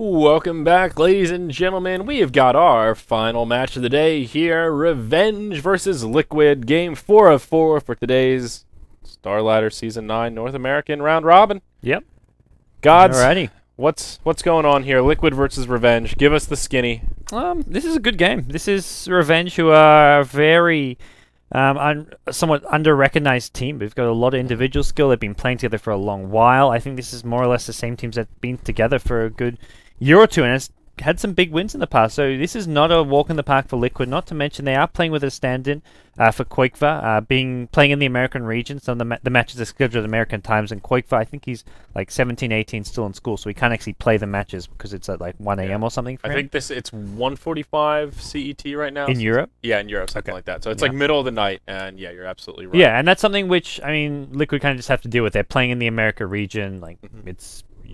Welcome back, ladies and gentlemen. We have got our final match of the day here. Revenge versus Liquid. Game 4 of 4 for today's Starladder Season 9 North American Round Robin. Yep. Gods, Alrighty. what's going on here? Liquid versus Revenge. Give us the skinny. This is a good game. This is Revenge, who are a very somewhat under-recognized team. We've got a lot of individual skill. They've been playing together for a long while. I think this is more or less the same teams that have been together for a good year or two, and it's had some big wins in the past. So this is not a walk in the park for Liquid. Not to mention they are playing with a stand-in for Quakeva, playing in the American region. Some of the matches are scheduled at American times, and Quakeva, I think he's like 17, 18, still in school, so he can't actually play the matches because it's at like 1 a.m. or something for I him. think it's 1:45 CET right now. In Europe? Yeah, in Europe, something like that. So it's like middle of the night, and yeah, you're absolutely right. Yeah, and that's something which, I mean, Liquid kind of just have to deal with. They're playing in the America region. Like,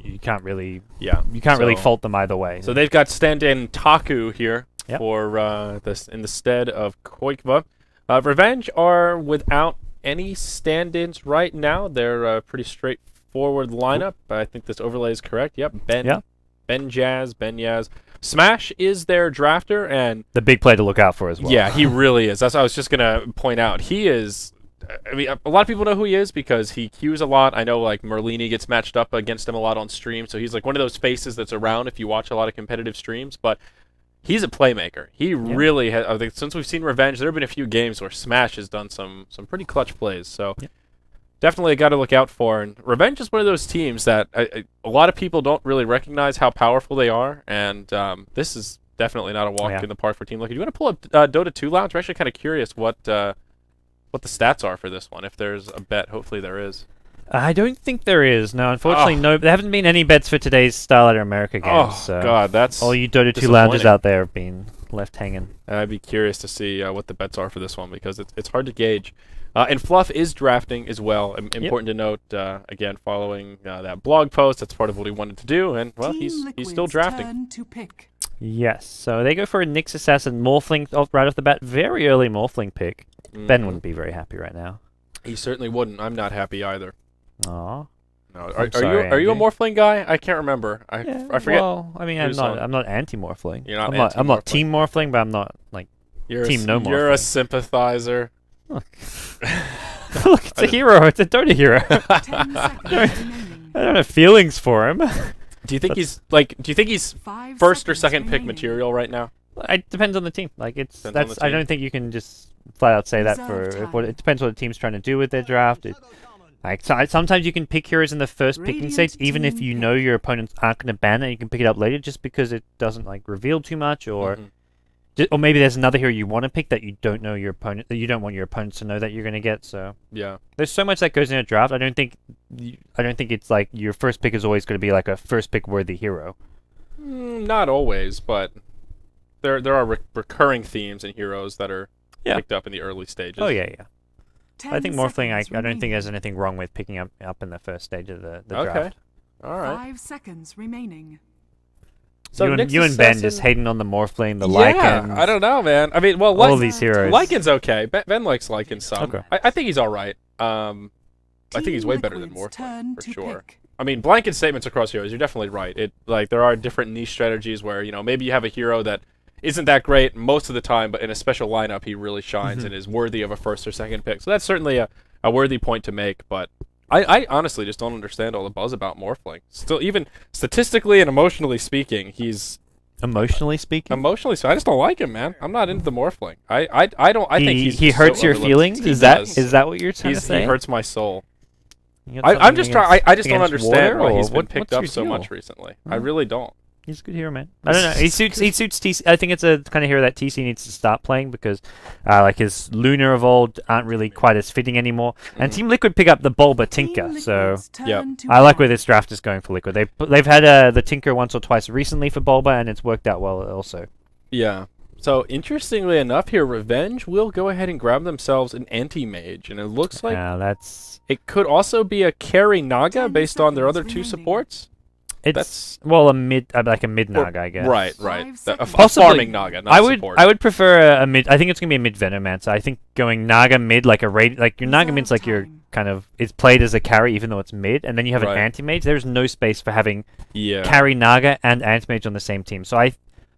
you can't really really fault them either way. So they've got stand-in Taku here Yep. for this in the stead of Quakeva. Revenge are without any stand-ins right now. They're a pretty straightforward lineup. I think this overlay is correct. Yep, Ben Yaz. Smash is their drafter, and the big play to look out for as well. yeah, he really is. That's what I was just gonna point out. He is. I mean, a lot of people know who he is because he queues a lot. I know, like, Merlini gets matched up against him a lot on stream, so he's like one of those faces that's around if you watch a lot of competitive streams, but he's a playmaker. He really has. I think since we've seen Revenge, there have been a few games where Smash has done some pretty clutch plays, so definitely a guy to look out for. And Revenge is one of those teams that a lot of people don't really recognize how powerful they are, and this is definitely not a walk in the park for Team Liquid. You want to pull up Dota 2 Lounge? We're actually kind of curious what the stats are for this one. If there's a bet, hopefully there is. I don't think there is. No, unfortunately, no. There haven't been any bets for today's Starladder America games. Oh, so God, that's all you Dota 2 lounges out there have been left hanging. I'd be curious to see what the bets are for this one because it's hard to gauge. And Fluff is drafting as well. Important to note, again, following that blog post, that's part of what he wanted to do, and, well, he's still drafting. Yes, so they go for a Nyx Assassin Morphling right off the bat. Very early Morphling pick. Ben wouldn't be very happy right now. He certainly wouldn't. I'm not happy either. Aw. No. Are you a Morphling guy? I can't remember. I forget. Well, I mean, I'm not anti-Morphling. You're not I'm not team Morphling, but I'm not like team no Morphling. You're a sympathizer. Look, it's a hero. It's a Dota hero. I don't have feelings for him. Do you think he's first or second pick material right now? It depends on the team. Like I don't think you can just flat out say that it depends what the team's trying to do with their draft. Sometimes you can pick heroes in the first picking stage, even if you know your opponents aren't going to ban it. You can pick it up later just because it doesn't like reveal too much, or maybe there's another hero you want to pick that you don't know your opponent, that you don't want your opponents to know that you're going to get. So yeah, there's so much that goes in a draft. I don't think it's like your first pick is always going to be like a first pick worthy hero. Not always, but there are recurring themes and heroes that are picked up in the early stages. Oh yeah. I think Morphling, I don't think there's anything wrong with picking up in the first stage of the draft. All right. 5 seconds remaining. So you and Ben just hating on the Morphling, the Lycans. I don't know, man. I mean, well, all these heroes. Lycan's okay. Ben likes Lycan some. Okay. I think he's all right. I think he's way better than Morphling, for sure. I mean, blanket statements across heroes, you're definitely right. There are different niche strategies where, maybe you have a hero that isn't that great most of the time, but in a special lineup, he really shines and is worthy of a first or second pick. So that's certainly a worthy point to make, but I honestly just don't understand all the buzz about Morphling. Still, even statistically and emotionally speaking, he's... Emotionally speaking? Emotionally speaking. I just don't like him, man. I'm not into the Morphling. I think he hurts your feelings? Is that what you're trying to say? He hurts my soul. I'm just trying... I just don't understand why he's been picked up so much recently. I really don't. He's a good hero, man. I don't know. He suits TC. I think it's a kind of hero that TC needs to start playing because, like his Lunar Evolved aren't really quite as fitting anymore. And Team Liquid pick up the Bulba Tinker, so I like where this draft is going for Liquid. They've had the Tinker once or twice recently for Bulba, and it's worked out well also. Yeah. So interestingly enough, here Revenge will go ahead and grab themselves an anti-mage, and it looks like it could also be a carry Naga based on their other two supports. It's like a mid Naga, I guess. Right. A farming Naga, not support. I would prefer a mid. I think it's gonna be a mid Venomancer. I think going Naga mid, like your Naga mid's like your kind of it's played as a carry even though it's mid, and then you have an Right. anti-mage. There's no space for having Yeah. carry Naga and anti-mage on the same team. So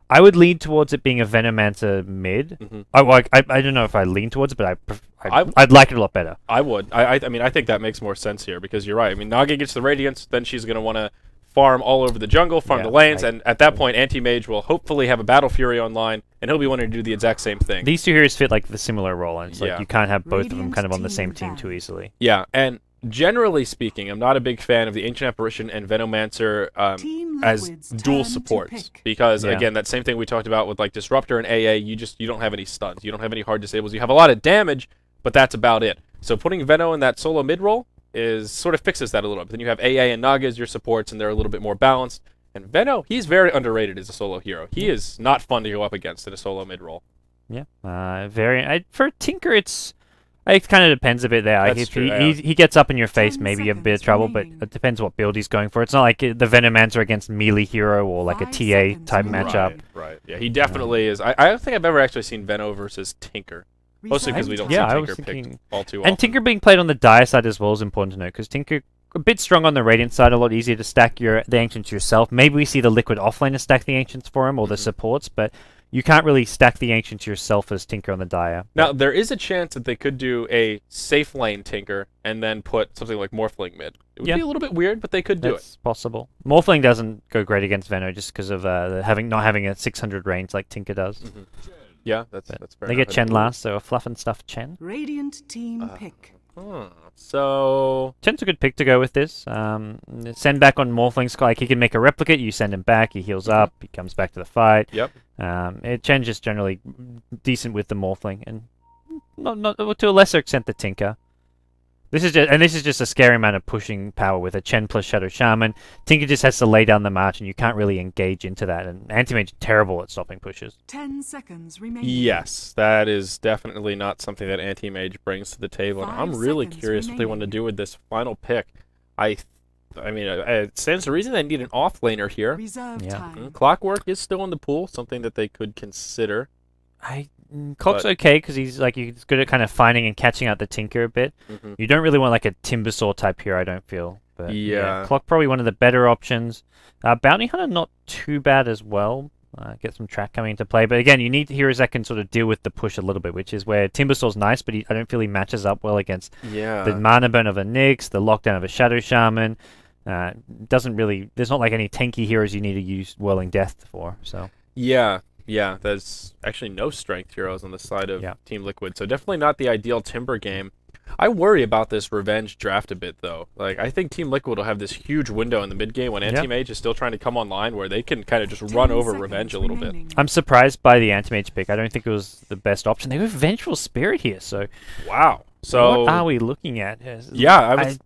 I would lean towards it being a Venomancer mid. Mhm. I don't know if I lean towards it, but I- I'd like it a lot better. I would. I mean, I think that makes more sense here because you're right. I mean, Naga gets the Radiance, then she's going to want to farm all over the jungle, farm Yeah, the lanes, and at that point, Anti-Mage will hopefully have a Battle Fury online, and he'll be wanting to do the exact same thing. These two heroes fit like the similar role, and it's Yeah. like you can't have both of them Radiant kind of on the team same team ban. too easily. Yeah, and generally speaking, I'm not a big fan of the Ancient Apparition and Venomancer Team as Liquid's dual turn to supports pick. because Yeah. again, that same thing we talked about with like Disruptor and AA, you don't have any stuns, you don't have any hard disables, you have a lot of damage, but that's about it. So putting Veno in that solo mid role is sort of fixes that a little bit. Then you have AA and Naga as your supports, and they're a little bit more balanced. And Veno, he's very underrated as a solo hero. He is not fun to go up against in a solo mid role. Yeah, for Tinker, it kind of depends a bit there. Like, That's if true, he, yeah. he gets up in your face, 10 maybe you have a bit of seconds trouble, but remaining. it depends what build he's going for. It's not like the Venomancer against melee hero or like a 5 TA seconds type remaining. matchup. Right. Yeah, he definitely is. I don't think I've ever actually seen Veno versus Tinker. Mostly because we don't Yeah, I see was Tinker thinking- picked all too often. And Tinker being played on the Dire side as well is important to note, because Tinker a bit strong on the Radiant side, a lot easier to stack the Ancients yourself. Maybe we see the Liquid offlaner stack the Ancients for him, or the Mhm. supports, but you can't really stack the Ancients yourself as Tinker on the Dire. Now, there is a chance that they could do a safe lane Tinker and then put something like Morphling mid. It would Yeah. be a little bit weird, but they could do it. That's possible. Morphling doesn't go great against Veno just because of not having a 600 range like Tinker does. Mhm. Yeah, that's But fair they enough. get Chen last, so a fluff and stuff Chen. Radiant team pick. So, Chen's a good pick to go with this. Send back on Morphling's like he can make a replicate. You send him back, he heals up, he comes back to the fight. yep. Chen's just generally decent with the Morphling, and not to a lesser extent the Tinker. This is just a scary amount of pushing power with a Chen plus Shadow Shaman. Tinker just has to lay down the march, and you can't really engage into that. And Anti-Mage is terrible at stopping pushes. 10 seconds remaining. Yes, that is definitely not something that Anti-Mage brings to the table. And 5 I'm really seconds curious what they want to remaining. do with this final pick. I mean, it stands to reason they need an offlaner here. Reserve Yeah. time. Clockwork is still in the pool, something that they could consider. Clock's But- okay because he's good at kind of finding and catching out the Tinker a bit. Mhm. You don't really want like a Timbersaw type hero, I don't feel. But Yeah. Clock probably one of the better options. Bounty Hunter not too bad as well. Get some track coming into play, but again, you need heroes that can sort of deal with the push a little bit, which is where Timbersaw's nice, but I don't feel he matches up well against Yeah. the mana burn of a Nyx, the lockdown of a Shadow Shaman. Doesn't really. There's not like any tanky heroes you need to use Whirling Death for. So Yeah, there's actually no strength heroes on the side of Yeah. Team Liquid, so definitely not the ideal Timber game. I worry about this Revenge draft a bit, though. Like, I think Team Liquid will have this huge window in the mid game when Yeah. Anti-Mage is still trying to come online where they can kind of just 10 run over seconds Revenge a little bit. remaining. I'm surprised by the Anti-Mage pick. I don't think it was the best option. They were Vengeful Spirit here, so Wow. So, what are we looking at? yeah, I was...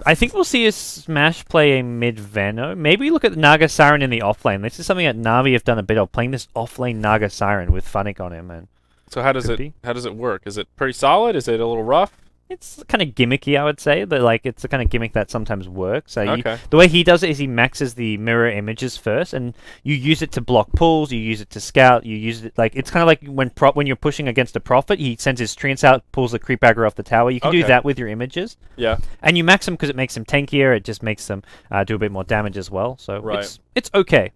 I think we'll see a Smash play a mid Veno. Maybe look at Naga Siren in the offlane. This is something that Navi have done a bit of, playing this offlane Naga Siren with Funnick on him, and So how does Could it be. work? Is it pretty solid? Is it a little rough? it's kind of gimmicky, I would say, but like it's the kind of gimmick that sometimes works. So Okay. the way he does it is he maxes the mirror images first, and you use it to block pulls, you use it to scout, you use it like it's kind of like when you're pushing against a prophet, he sends his treants out, pulls the creep aggro off the tower. You can do Okay. that with your images, Yeah. and you max them because it makes them tankier. It just makes them do a bit more damage as well. So Right. it's okay.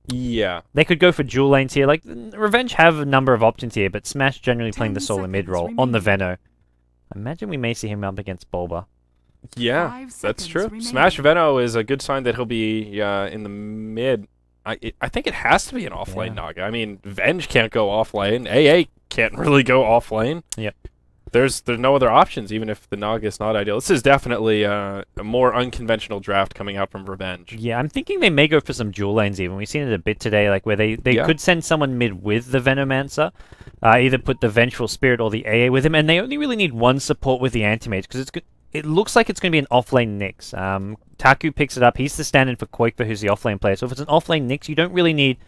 Yeah. They could go for dual lanes here. Like Revenge have a number of options here, but Smash generally playing 10 the solo mid seconds role on the remaining. Veno. I imagine we may see him up against Bulba. Yeah, 5 that's seconds true. remaining. Smash Veno is a good sign that he'll be in the mid. I think it has to be an offlane Yeah. Naga. I mean, Venge can't go offlane. AA can't really go offlane. Yep. There's no other options, even if the Naga is not ideal. This is definitely a more unconventional draft coming out from Revenge. Yeah, I'm thinking they may go for some dual lanes even. We've seen it a bit today, like where they Yeah. could send someone mid with the Venomancer, either put the Vengeful Spirit or the AA with him, and they only really need one support with the Anti-Mage, because it looks like it's going to be an offlane Nyx. Taku picks it up. He's the stand-in for Koikva, who's the offlane player. So if it's an offlane Nyx, you don't really need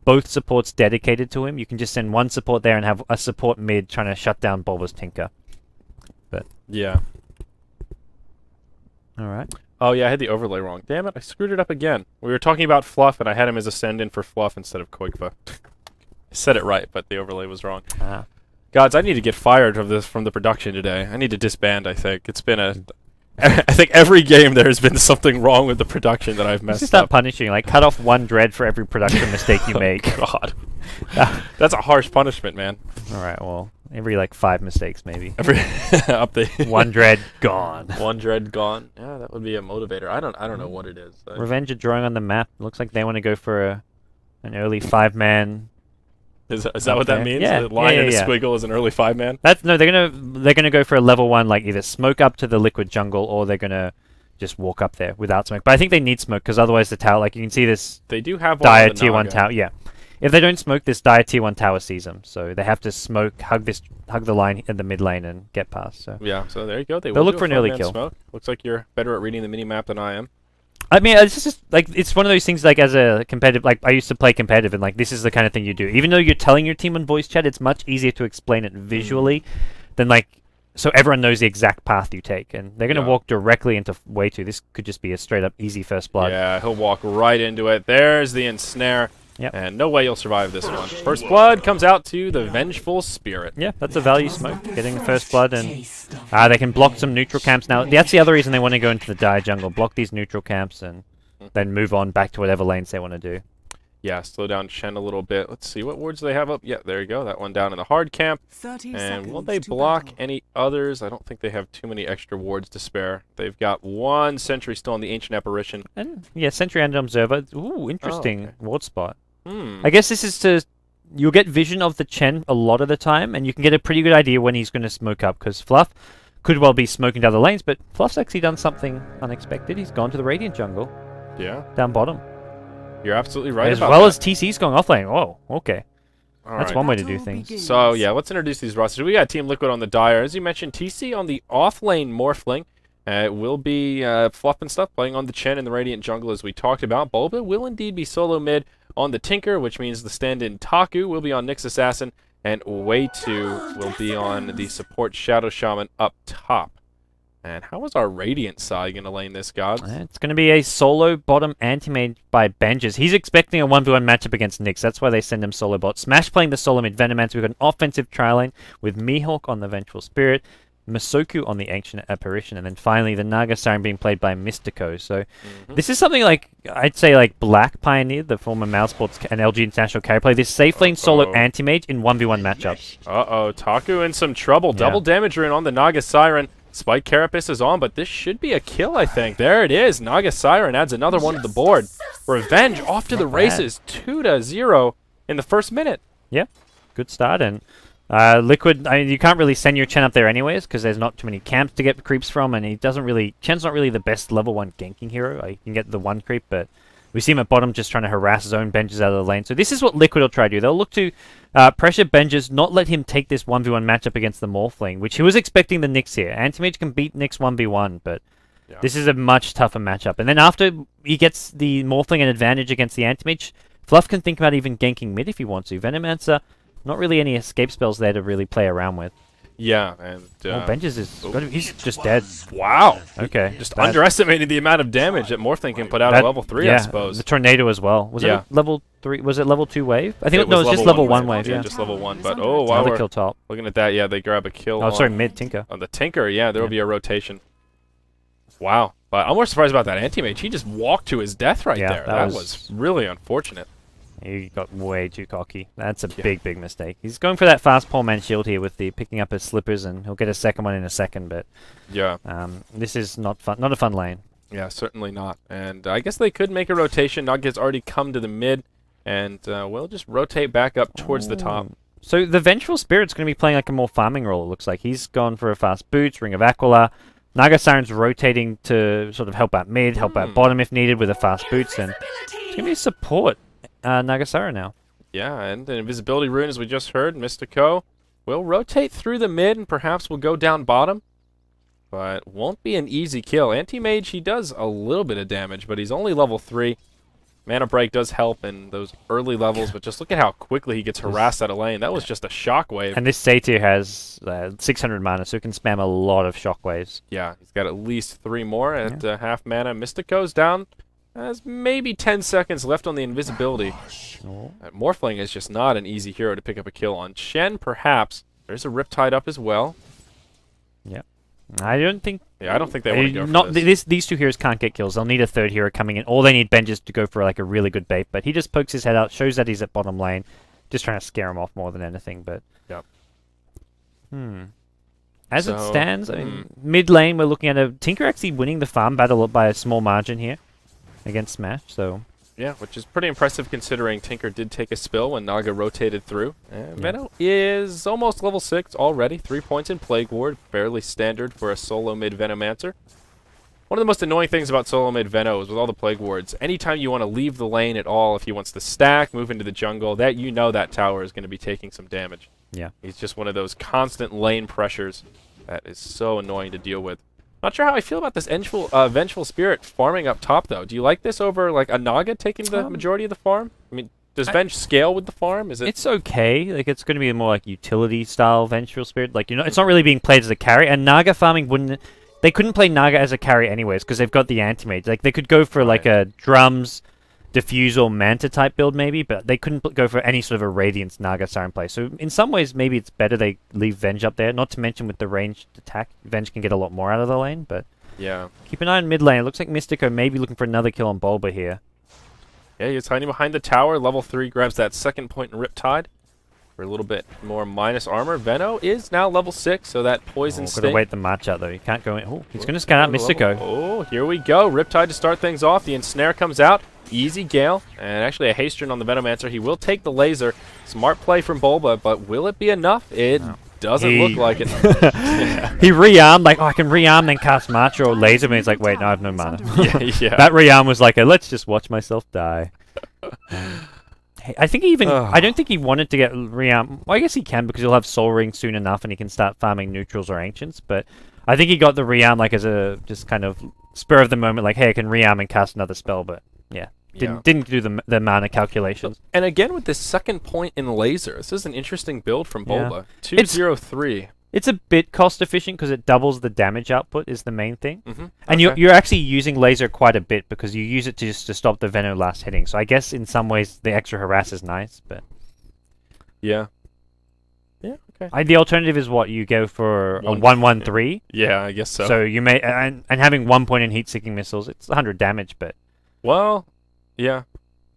both supports dedicated to him. You can just send one support there and have a support mid trying to shut down Bulba's Tinker. Yeah. All right. Oh yeah, I had the overlay wrong. Damn it, I screwed it up again. We were talking about Fluff, and I had him as a stand-in for Fluff instead of Koikva. I said it right, but the overlay was wrong. Gods, I need to get fired from the production today. I need to disband, I think. It's been a... I think every game there has been something wrong with the production that I've messed Just start up. punishing. Like, cut off 1 dread for every production mistake you make. Oh, God. That's a harsh punishment, man. Alright, well, every, like, 5 mistakes, maybe. Every update. 1 dread, gone. 1 dread gone. Yeah, that would be a motivator. I don't know what it is. Revenge are drawing on the map. Looks like they want to go for an early 5-man. Is that what that means? Yeah. The line and a yeah. squiggle is an early 5-man? No, they're gonna go for a level 1, like either smoke up to the liquid jungle, or they're gonna just walk up there without smoke. But I think they need smoke, because otherwise the tower, like you can see this They do have one dire on the tier 1 Naga. tower. Yeah, if they don't smoke, this dire tier 1 tower sees them, so they have to smoke, hug the line in the mid lane and get past. So Yeah, so there you go. They'll will look do for a an early 5-man kill. Smoke. Looks like you're better at reading the mini-map than I am. I mean, it's just like it's one of those things. Like as a competitive, like I used to play competitive, and like this is the kind of thing you do. Even though you're telling your team on voice chat, it's much easier to explain it visually than like so everyone knows the exact path you take, and they're gonna walk directly into way 2. This could just be a straight up easy first blood. Yeah, he'll walk right into it. There's the ensnare. Yep. And no way you'll survive this one. First blood comes out to the Vengeful Spirit. Yeah, that's a value smoke. Getting the first blood, and they can block some neutral camps. Now, that's the other reason they want to go into the dire jungle. Block these neutral camps, and then move on back to whatever lanes they want to do. Yeah, slow down Shen a little bit. Let's see, what wards do they have up? Yeah, there you go. That one down in the hard camp. 30 And seconds will they to block battle. any others? I don't think they have too many extra wards to spare. They've got 1 sentry still on the Ancient Apparition. And yeah, Sentry and Observer. Ooh, interesting okay. ward spot. Hmm. I guess this is to... You'll get vision of the Chen a lot of the time, and you can get a pretty good idea when he's going to smoke up, because Fluff could well be smoking down the lanes, but Fluff's actually done something unexpected. He's gone to the Radiant jungle, Yeah, down bottom. you're absolutely right As about well that. as TC's going off lane. Oh, okay. All That's right. one way to do Battle things. begins. So, yeah, let's introduce these rosters. We got Team Liquid on the Dire. As you mentioned, TC on the off-lane Morphling. It will be Fluff and stuff playing on the Chen in the Radiant jungle, as we talked about. Bulba will indeed be solo mid on the Tinker, which means the stand-in Taku will be on Nyx Assassin, and Way 2 will be on the support Shadow Shaman up top. And how is our Radiant side going to lane this, Gods? It's going to be a solo bottom anti-made by Benjes. He's expecting a 1v1 matchup against Nyx. That's why they send him solo bot. Smash playing the solo mid Venomancer. We've got an offensive tri-lane with Mihawk on the Vengeful Spirit, Masoku on the Ancient Apparition, and then finally the Naga Siren being played by Mystico. So this is something like, I'd say like Black pioneered, the former Mousesports and LG International carry play, this safe lane solo anti-mage in 1v1 matchups. Uh-oh, Taku in some trouble. Yeah. Double damage rune on the Naga Siren. Spike Carapace is on, but this should be a kill, I think. There it is. Naga Siren adds another one to the board. Revenge off to the races, 2-0 in the first minute. Yeah, good start. And Liquid, I mean, you can't really send your Chen up there anyways, because there's not too many camps to get creeps from, and he doesn't really... Chen's not really the best level 1 ganking hero. You can get the 1 creep, but we see him at bottom just trying to harass his own Benjes out of the lane. So this is what Liquid will try to do. They'll look to pressure Benjes, not let him take this 1v1 matchup against the Morphling, which he was expecting the Nyx here. Anti-Mage can beat Nyx 1v1, but this is a much tougher matchup. And then after he gets the Morphling an advantage against the Anti-Mage, Fluff can think about even ganking mid if he wants to. Venomancer, not really any escape spells there to really play around with. Yeah, and... Benjes is... He's just dead. Wow. Okay. Just underestimated the amount of damage that Morphling can put out at level 3, I suppose. The tornado as well. Was it level 3? Was it level 2 wave? I think no, it was just level 1 wave. Yeah, just level 1. But oh, wow, another we're kill top. looking at that. Yeah, they grab a kill. Oh, sorry, mid Tinker. On the Tinker, yeah, there will be a rotation. Wow. But I'm more surprised about that anti-mage. He just walked to his death right there. That was really unfortunate. He got way too cocky. That's a big, big mistake. He's going for that fast poor man shield here with the picking up his slippers, and he'll get a second one in a second. But yeah, this is not fun. Not a fun lane. Yeah, certainly not. And I guess they could make a rotation. Nugget's already come to the mid, and we'll just rotate back up towards the top. So the Vengeful Spirit's going to be playing like a more farming role, it looks like. He's gone for a fast boots, Ring of Aquila. Naga Siren's rotating to sort of help out mid, help out bottom if needed with a fast boots, and it's going to be support Naga Siren now. Yeah, and an invisibility rune, as we just heard, Mystico will rotate through the mid and perhaps will go down bottom, but won't be an easy kill. Anti-Mage, he does a little bit of damage, but he's only level 3. Mana Break does help in those early levels, but just look at how quickly he gets harassed out of lane. That was just a shockwave. And this Satyr has 600 mana, so he can spam a lot of shockwaves. Yeah, he's got at least 3 more at half mana. Mystico's down. Has maybe 10 seconds left on the invisibility. Morphling is just not an easy hero to pick up a kill on. Shen, perhaps. There's a Riptide up as well. Yeah. I don't think... Yeah, I don't think they want to go for These two heroes can't get kills. They'll need a third hero coming in. All they need Benj is to go for like a really good bait. But he just pokes his head out, shows that he's at bottom lane. Just trying to scare him off more than anything. But Yep. As it stands, I mean, mid lane, we're looking at a Tinker actually winning the farm battle by a small margin here against Smash. So yeah, which is pretty impressive considering Tinker did take a spill when Naga rotated through. And Veno is almost level 6 already. 3 points in Plague Ward, fairly standard for a solo mid Venomancer. One of the most annoying things about solo mid Veno is with all the Plague Wards, anytime you want to leave the lane at all, if he wants to stack, move into the jungle, that you know that tower is going to be taking some damage. yeah. He's just one of those constant lane pressures that is so annoying to deal with. Not sure how I feel about this Vengeful Spirit farming up top, though. Do you like this over like a Naga taking the majority of the farm? I mean, does Venge scale with the farm? Is it? It's okay. Like it's going to be more like utility style Vengeful Spirit. Like it's not really being played as a carry. And Naga farming wouldn't. They couldn't play Naga as a carry anyways because they've got the anti-mage. Like they could go for like a drums, diffuse or manta type build maybe, but they couldn't go for any sort of a Radiance Naga Siren play. So in some ways maybe it's better they leave Venge up there. Not to mention with the ranged attack, Venge can get a lot more out of the lane. But Yeah. keep an eye on mid lane. It looks like Mystico may be looking for another kill on Bulba here. Yeah, he's hiding behind the tower. Level 3 grabs that second point in Riptide for a little bit more minus armor. Veno is now level 6, so that poison sting. Gotta wait the match out though. He can't go in. Oh, he's gonna scan out Mystico. Oh, here we go. Riptide to start things off. The Ensnare comes out. Easy Gale. And actually a Haste on the Venomancer. He will take the laser. Smart play from Bulba, but will it be enough? It doesn't look like it. He rearmed, like, oh, I can rearm, then cast March or laser, but he's like, wait, no, I have no mana. Yeah. That rearm was like, let's just watch myself die. I think he even, I don't think he wanted to get rearm. Well, I guess he can because he'll have Soul Ring soon enough and he can start farming neutrals or ancients, but I think he got the rearm like as a just kind of spur of the moment, like, hey, I can rearm and cast another spell, but yeah. Didn't do the mana calculations. And again with this second point in laser, this is an interesting build from Bulba. 203. It's a bit cost efficient because it doubles the damage output is the main thing. And Okay. you're actually using laser quite a bit because you use it to stop the Veno last hitting. So I guess in some ways the extra harass is nice, but Yeah. Yeah, okay. the alternative is what you go for a 1-1-3. Yeah, I guess so. So you may and having 1 point in heat-seeking missiles, it's 100 damage, but Well, yeah.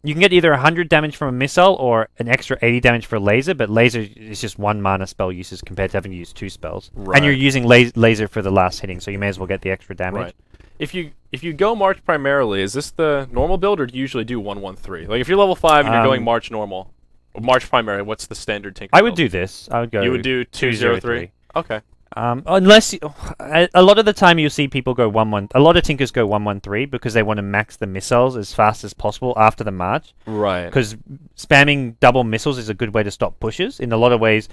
you can get either 100 damage from a missile or an extra 80 damage for laser, but laser is just 1 mana spell uses compared to having to use 2 spells. Right. And you're using laser for the last hitting, so you may as well get the extra damage. Right. If you go March primarily, is this the normal build or do you usually do 1-1-3? Like if you're level 5 and you're going March normal, or March primary, what's the standard Tinker I would build? do this. I would go. You would do 2-0-3? Okay. Unless a lot of the time you'll see people go 1-1. A lot of Tinkers go 1-1-3 because they want to max the missiles as fast as possible after the march. Right. Because spamming double missiles is a good way to stop pushes in a lot of ways.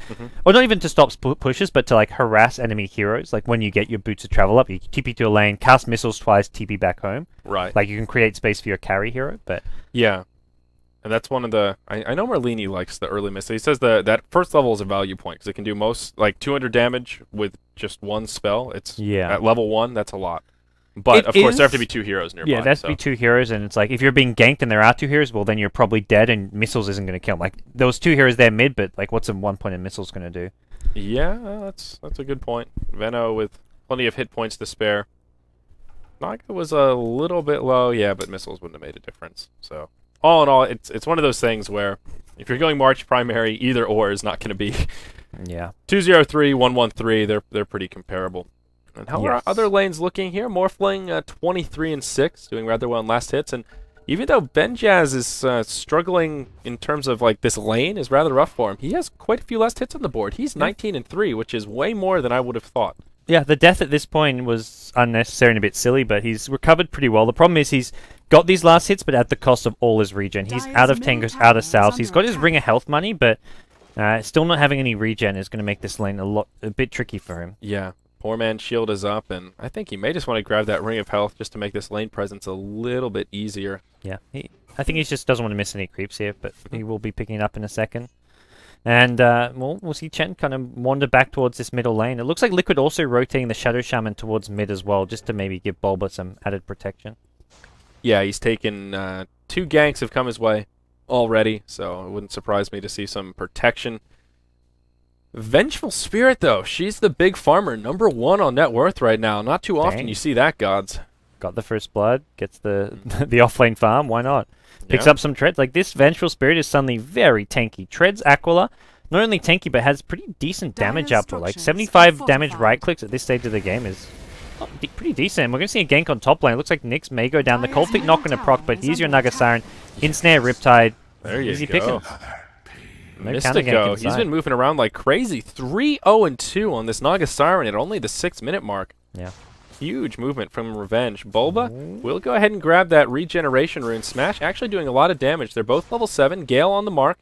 Or not even to stop pushes, but to like harass enemy heroes. Like when you get your boots of travel up, you TP to a lane, cast missiles twice, TP back home. Right. Like you can create space for your carry hero. But yeah. And that's one of the... I know Merlini likes the early missile. He says that first level is a value point because it can do most... Like 200 damage with just one spell. It's at level 1, that's a lot. But, of course, there have to be 2 heroes nearby. Yeah, there has to be 2 heroes, and it's like, if you're being ganked and there are 2 heroes, well, then you're probably dead, and missiles isn't going to kill them. Like, those 2 heroes there mid, but, like, what's a 1 point in missiles going to do? Yeah, that's a good point. Veno with plenty of hit points to spare. Naga was a little bit low, yeah, but missiles wouldn't have made a difference. So, all in all, it's one of those things where if you're going March primary, either or is not going to be... Yeah. 2-0-3, 1-1-3, they're pretty comparable. And how are other lanes looking here? Morphling 23-6, doing rather well in last hits. And even though Benjaz is struggling in terms of like this lane is rather rough for him, he has quite a few last hits on the board. He's 19-3, which is way more than I would have thought. Yeah, the death at this point was unnecessary and a bit silly, but he's recovered pretty well. The problem is he's got these last hits, but at the cost of all his regen. He's out of Tangos, out of Salves. He's got his Ring of Health money, but still not having any regen is going to make this lane a bit tricky for him. Yeah. Poor man's shield is up, and I think he may just want to grab that Ring of Health just to make this lane presence a little bit easier. Yeah, I think he just doesn't want to miss any creeps here, but he will be picking it up in a second. And we'll see Chen kind of wander back towards this middle lane. It looks like Liquid also rotating the Shadow Shaman towards mid as well, just to maybe give Bulba some added protection. Yeah, he's taken 2 ganks have come his way already, so it wouldn't surprise me to see some protection. Vengeful Spirit, though. She's the big farmer. #1 on net worth right now. Not too often Dang. you see that, gods. Got the first blood, gets the the offlane farm, why not? Picks Yeah. up some treads. Like, this Vengeful Spirit is suddenly very tanky. Treads Aquila, not only tanky, but has pretty decent damage Dire output. Like, structures 75 are damage fortified. right clicks at this stage of the game is pretty decent. We're going to see a gank on top lane. It looks like Nyx may go down. The Cold Feet not going to proc, but here's your Naga Siren. In-snare Riptide. There you Easy go. picking. No counter gank Mystico, he's inside. been moving around like crazy. 3-0-2 on this Naga Siren at only the 6-minute mark. Yeah. Huge movement from Revenge. Bulba will go ahead and grab that regeneration rune. Smash actually doing a lot of damage. They're both level 7. Gale on the mark.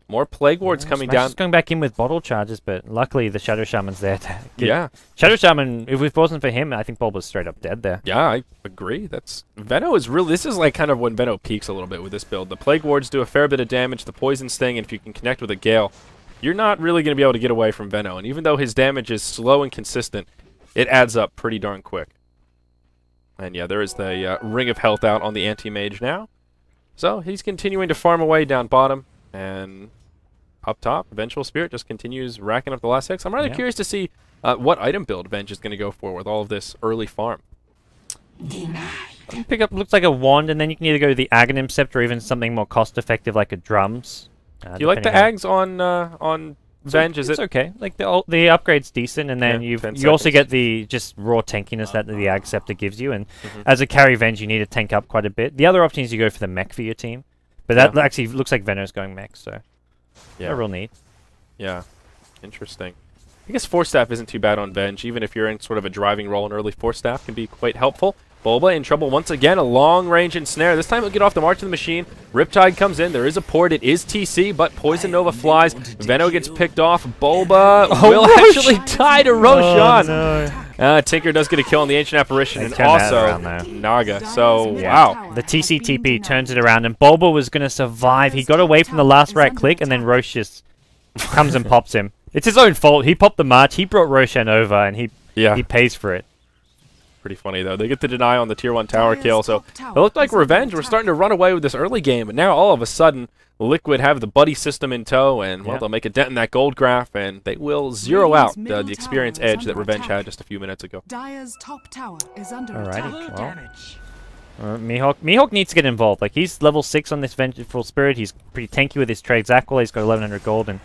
More Plague Wards coming Smash down. is going back in with bottle charges, but luckily the Shadow Shaman's there to get Yeah. Shadow Shaman, if it wasn't for him, I think Bulba's straight up dead there. Yeah, I agree. That's Veno is really. This is like kind of when Veno peaks a little bit with this build. The Plague Wards do a fair bit of damage. The Poison Sting, and if you can connect with a Gale, you're not really going to be able to get away from Veno. And even though his damage is slow and consistent, it adds up pretty darn quick. And yeah, there is the Ring of Health out on the Anti-Mage now. So he's continuing to farm away down bottom, and up top, Vengeful Spirit just continues racking up the last hits. I'm rather curious to see what item build Venge is going to go for with all of this early farm. You pick up, looks like a wand, and then you can either go to the Aghanim Scepter or even something more cost-effective like a drums. Do you like the depending Ags on Venge? Is it's it okay. Like the upgrade's decent, and then Yeah, 10 you also seconds. get the just raw tankiness that the Ag Scepter gives you. And as a carry Venge, you need to tank up quite a bit. The other option is you go for the mech for your team, but that actually looks like Veno's going mech, so Yeah. no real need. Yeah, interesting. I guess Force Staff isn't too bad on Venge, even if you're in sort of a driving role. An early Force Staff can be quite helpful. Bulba in trouble once again. A long-range ensnare. This time he'll get off the march of the machine. Riptide comes in. There is a port. It is TC, but Poison Nova flies. Veno gets picked off. Bulba will actually die to Roshan. Tinker does get a kill on the Ancient Apparition, They and turn that also around there. Naga. So, Yeah. wow. The TCTP turns it around, and Bulba was going to survive. He got away from the last right click, and then Roche just comes and pops him. It's his own fault. He popped the march. He brought Roshan over, and he pays for it. Pretty funny, though. They get the deny on the Tier 1 tower kill, so it looked like Revenge were starting to run away with this early game, but now all of a sudden, Liquid have the buddy system in tow, and, well, they'll make a dent in that gold graph, and they will zero out the experience edge that Revenge had just a few minutes ago. Dire's top tower is under Alrighty, attack. well. Mihawk needs to get involved. Like, he's level 6 on this Vengeful Spirit. He's pretty tanky with his trades. Aquila, he's got 1100 gold, and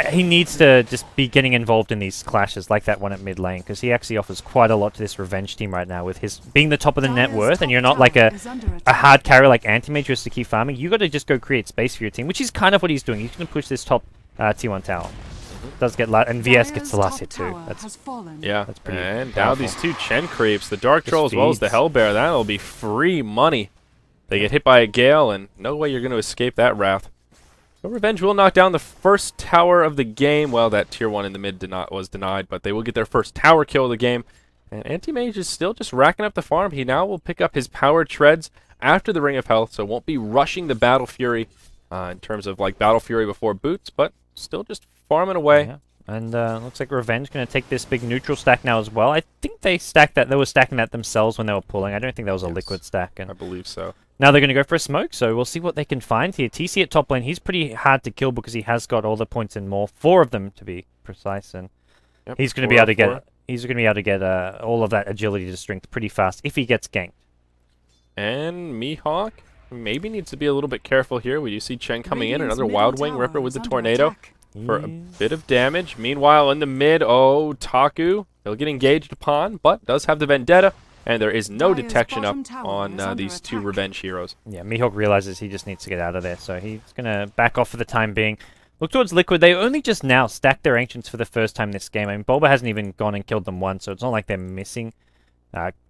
he needs to just be getting involved in these clashes like that one at mid lane, because he actually offers quite a lot to this Revenge team right now with his being the top of the net worth, and you're not like a hard carry like Anti-Mage just to keep farming. You got to just go create space for your team, which is kind of what he's doing. He's going to push this top T1 tower. Does get and VS gets the last hit too. That's That's pretty and now powerful. these two Chen creeps, the Dark Just Troll as well as the feeds. Hellbear, that'll be free money. They get hit by a Gale, and no way you're going to escape that wrath. So Revenge will knock down the first tower of the game. Well, that Tier 1 in the mid was denied, but they will get their first tower kill of the game. And Anti-Mage is still just racking up the farm. He now will pick up his power treads after the Ring of Health, so won't be rushing the Battle Fury in terms of like Battle Fury before boots, but still just farming away. Yeah. And looks like Revenge going to take this big neutral stack now as well. I think they stacked that. They were stacking that themselves when they were pulling. I don't think that was a liquid stack. And I believe so. now they're going to go for a smoke, so we'll see what they can find here. TC at top lane, he's pretty hard to kill because he has got all the points and more. 4 of them to be precise, and he's going to be able to get. He's going to be able to get all of that agility to strength pretty fast if he gets ganked. And Mihawk maybe needs to be a little bit careful here. We do see Chen coming in, another Wild Wing Ripper with the Tornado for a bit of damage. Meanwhile, in the mid, Taku, he'll get engaged upon, but does have the Vendetta, and there is no detection up on these two Revenge heroes. Yeah, Mihawk realizes he just needs to get out of there, so he's going to back off for the time being. Look towards Liquid. They only just now stacked their Ancients for the first time this game. I mean, Bulba hasn't even gone and killed them once, so it's not like they're missing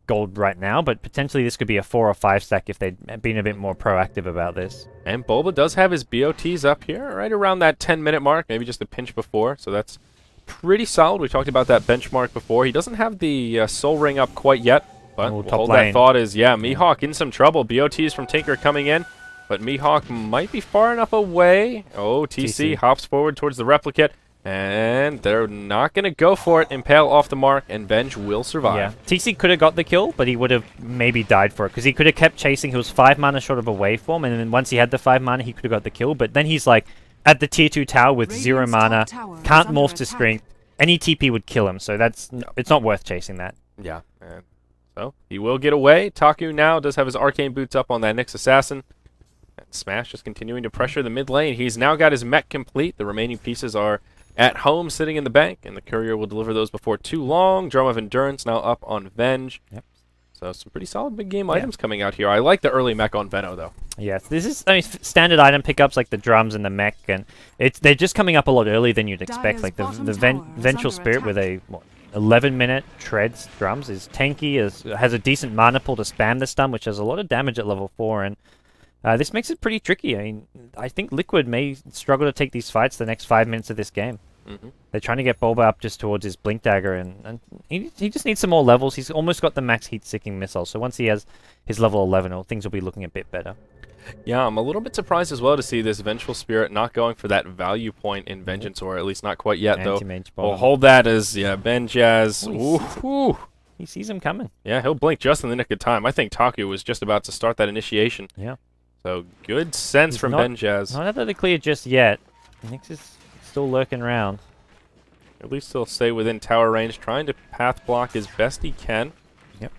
gold right now, but potentially this could be a 4 or 5 stack if they'd been a bit more proactive about this. And Bulba does have his BOTs up here, right around that 10-minute mark, maybe just a pinch before, so that's pretty solid. We talked about that benchmark before. He doesn't have the Soul Ring up quite yet, but we'll hold that thought as, Mihawk in some trouble. BOTs from Tinker coming in, but Mihawk might be far enough away. Oh, TC hops forward towards the replicate, and they're not going to go for it. Impale off the mark, and Venge will survive. Yeah, TC could have got the kill, but he would have maybe died for it, because he could have kept chasing. He was 5 mana short of a waveform, and then once he had the 5 mana, he could have got the kill, but then he's like at the tier 2 tower with 0 Radiant's top mana, tower is can't under morph to attack. strength. Any TP would kill him, so it's not worth chasing that. Yeah. And so he will get away. Taku now does have his arcane boots up on that Nyx assassin. And Smash just continuing to pressure the mid lane. He's now got his mech complete. The remaining pieces are at home sitting in the bank, and the courier will deliver those before too long. Drum of Endurance now up on Venge. Yep. So some pretty solid big game items coming out here. I like the early mech on Venno though. Yes, this is standard item pickups like the drums and the mech, and they're just coming up a lot earlier than you'd expect. Dire's Like the bottom tower is Vengeful under Spirit with a 11-minute treads drums is tanky, has a decent mana pool to spam the stun, which has a lot of damage at level 4, and this makes it pretty tricky. I mean, I think Liquid may struggle to take these fights the next 5 minutes of this game. They're trying to get Bulba up just towards his Blink Dagger, and he just needs some more levels. He's almost got the max heat-seeking missile, so once he has his level 11, things will be looking a bit better. Yeah, I'm a little bit surprised as well to see this Vengeful Spirit not going for that value point in Vengeance, or at least not quite yet, though. Anti-mage We'll bottom. hold that as, Ben Jazz. Ooh, he sees him coming. Yeah, he'll blink just in the nick of time. I think Taku was just about to start that initiation. Yeah. So, good sense from Ben Jazz. Not out of the clear just yet. Nyx is still lurking around. At least he'll stay within tower range, trying to path block as best he can. Yep.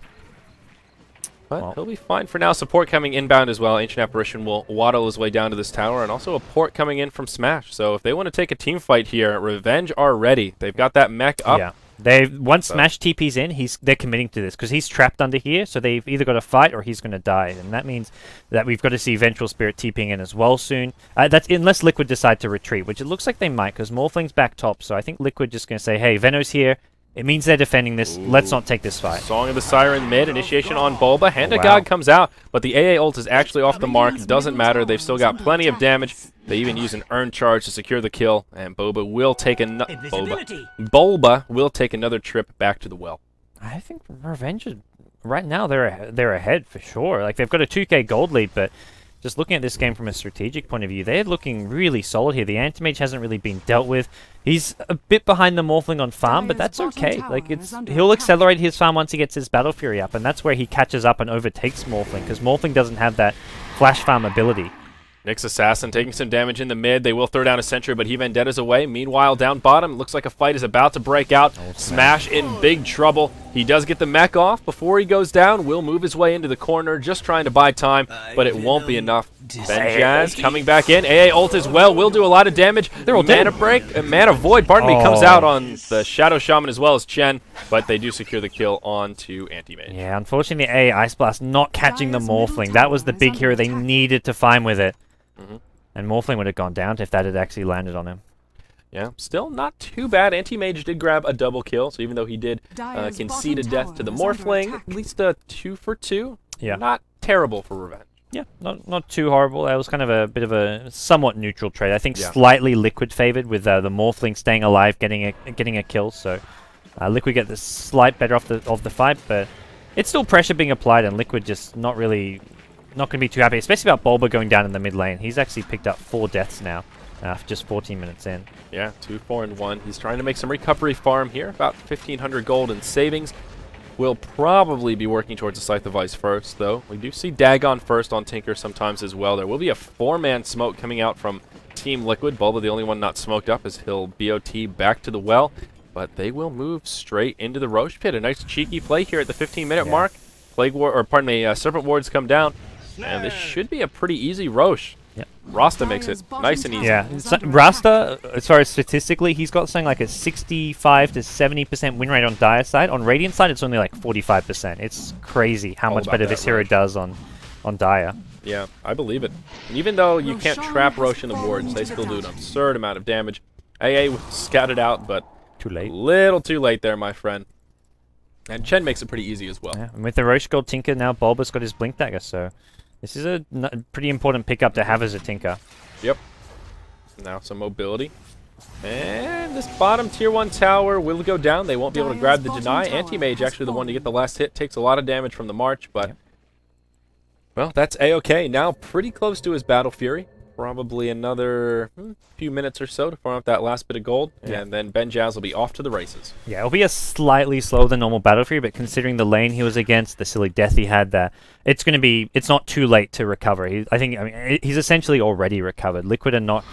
But he'll be fine for now. Support coming inbound as well. Ancient Apparition will waddle his way down to this tower, and also a port coming in from Smash. So if they want to take a team fight here, Revenge are ready. They've got that mech up. Yeah. Once Smash TP's in, they're committing to this because he's trapped under here, so they've either got to fight or he's going to die, and that means that we've got to see Vengeful Spirit TPing in as well soon. That's unless Liquid decide to retreat, which it looks like they might because Morphling's back top, so I think Liquid just going to say, hey, Venno's here. It means they're defending this. Ooh. Let's not take this fight. Song of the Siren mid, initiation on Bulba. Hand of wow. God comes out, but the AA ult is actually off the mark. Doesn't matter. They've still got plenty of damage. They even use an earned charge to secure the kill, and Bulba will take Bulba will take another trip back to the well. I think Revenge, right now, they're ahead for sure. Like, they've got a 2k gold lead, but just looking at this game from a strategic point of view, they're looking really solid here. The Anti-Mage hasn't really been dealt with. He's a bit behind the Morphling on farm, but that's okay. Like, he'll accelerate his farm once he gets his Battle Fury up, and that's where he catches up and overtakes Morphling, because Morphling doesn't have that flash farm ability. Nyx Assassin taking some damage in the mid. They will throw down a sentry, but he Vendettas away. Meanwhile, down bottom, looks like a fight is about to break out. Smash in big trouble. He does get the mech off before he goes down. Will move his way into the corner, just trying to buy time, but it won't be enough. Ben Jazz coming back in. AA ult as well. Will do a lot of damage. They're all Mana dead. break, Mana Void, pardon me, comes out on the Shadow Shaman as well as Chen, but they do secure the kill onto Anti-Mage. Yeah, unfortunately, A Ice Blast not catching the Morphling. That was the big hero they needed to find with it. And Morphling would have gone down if that had actually landed on him. Yeah, still not too bad. Anti-Mage did grab a double kill, so even though he did concede a death to the Morphling, at least a 2 for 2. Yeah. Not terrible for Revenge. Yeah, not too horrible. That was kind of a bit of a somewhat neutral trade. I think Yeah. slightly Liquid favored with the Morphling staying alive, getting a kill. So Liquid get the slight better off the fight, but it's still pressure being applied, and Liquid just not going to be too happy, especially about Bulba going down in the mid lane. He's actually picked up 4 deaths now, for just 14 minutes in. Yeah, 2, 4, and 1. He's trying to make some recovery farm here. About 1,500 gold in savings. Will probably be working towards the Scythe of Ice first, though. We do see Dagon first on Tinker sometimes as well. There will be a 4-man smoke coming out from Team Liquid. Bulba, the only one not smoked up, as he'll BOT back to the well. But they will move straight into the Roche Pit. A nice cheeky play here at the 15-minute mark. Serpent Wards come down. And this should be a pretty easy Roche. Yep. Rasta makes it nice and easy. Yeah, so Rasta, as far as statistically, he's got something like a 65 to 70% win rate on Dire side. On Radiant side, it's only like 45%. It's crazy how All much about better that this hero Roche. does on Dire. Yeah, I believe it. And even though you can't trap Roche in the wards, they still do an absurd amount of damage. AA was scouted out, but Too late. a little too late there, my friend. And Chen makes it pretty easy as well. Yeah, and with the Roche Gold Tinker, now Bulba's got his Blink Dagger, so this is a pretty important pickup to have as a Tinker. Yep. Now some mobility. And this bottom tier 1 tower will go down. They won't be able to grab the deny. Anti-Mage, actually the one to get the last hit, takes a lot of damage from the March, but... Yep. Well, that's A-okay. Now pretty close to his Battle Fury. probably another few minutes or so to farm up that last bit of gold, and then Ben Jazz will be off to the races. Yeah, it'll be a slightly slower than normal Battle Fury, but considering the lane he was against, the silly death he had there, it's not too late to recover. I mean, he's essentially already recovered. Liquid are not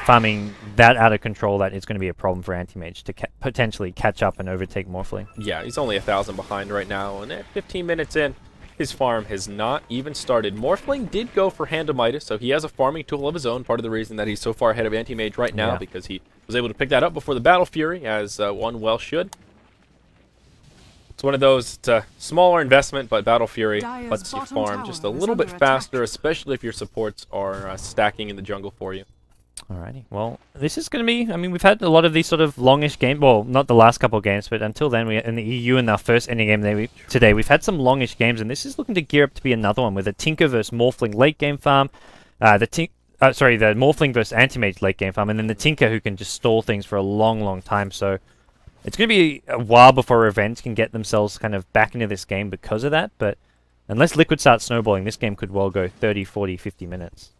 farming that out of control that it's going to be a problem for Anti-Mage to potentially catch up and overtake Morphling. Yeah, he's only 1,000 behind right now, and at 15 minutes in, his farm has not even started. Morphling did go for Hand of Midas, so he has a farming tool of his own. Part of the reason that he's so far ahead of Anti-Mage right now, because he was able to pick that up before the Battle Fury, as one well should. It's one of those, it's a smaller investment, but Battle Fury lets you farm just a little bit faster, especially if your supports are stacking in the jungle for you. Alrighty, well, this is going to be, I mean, we've had a lot of these sort of longish games, well, not the last couple of games, but until then, in the EU in our first ending game today, we've had some longish games, and this is looking to gear up to be another one with a Tinker versus Morphling late game farm, the Morphling versus Anti-Mage late game farm, and then the Tinker who can just stall things for a long, long time, so it's going to be a while before Revenge can get themselves kind of back into this game because of that, but unless Liquid starts snowballing, this game could well go 30, 40, 50 minutes.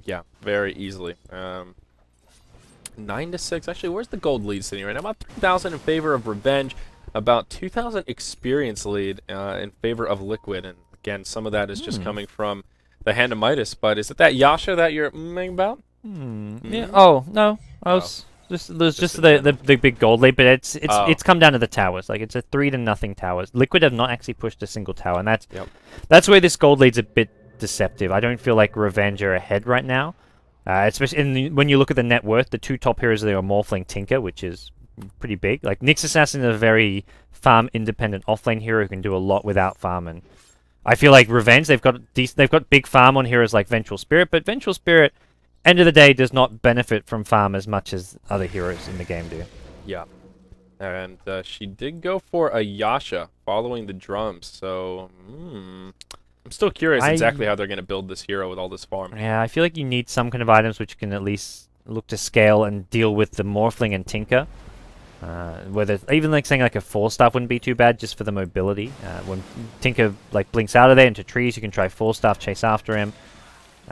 Yeah, very easily. 9-6. Actually, where's the gold lead sitting right now? About 3,000 in favor of Revenge. About 2,000 experience lead in favor of Liquid. And again, some of that is just coming from the Hand of Midas. But is it that Yasha that you're about? Yeah. Oh no, I was just the big gold lead, but it's come down to the towers. Like it's a 3-0 towers. Liquid have not actually pushed a single tower, and that's where this gold lead's a bit deceptive. I don't feel like Revenge are ahead right now, especially when you look at the net worth. The two top heroes there are Morphling, Tinker, which is pretty big. Like Nyx Assassin is a very farm independent offlane hero who can do a lot without farm, and I feel like Revenge they've got big farm on heroes like Vengeful Spirit, but Vengeful Spirit end of the day does not benefit from farm as much as other heroes in the game do. Yeah, and she did go for a Yasha following the drums, so I'm still curious exactly how they're going to build this hero with all this farm. Yeah, I feel like you need some kind of items which can at least look to scale and deal with the Morphling and Tinker. Whether even like saying like a 4-staff wouldn't be too bad just for the mobility. When Tinker like blinks out of there into trees, you can try 4-staff chase after him.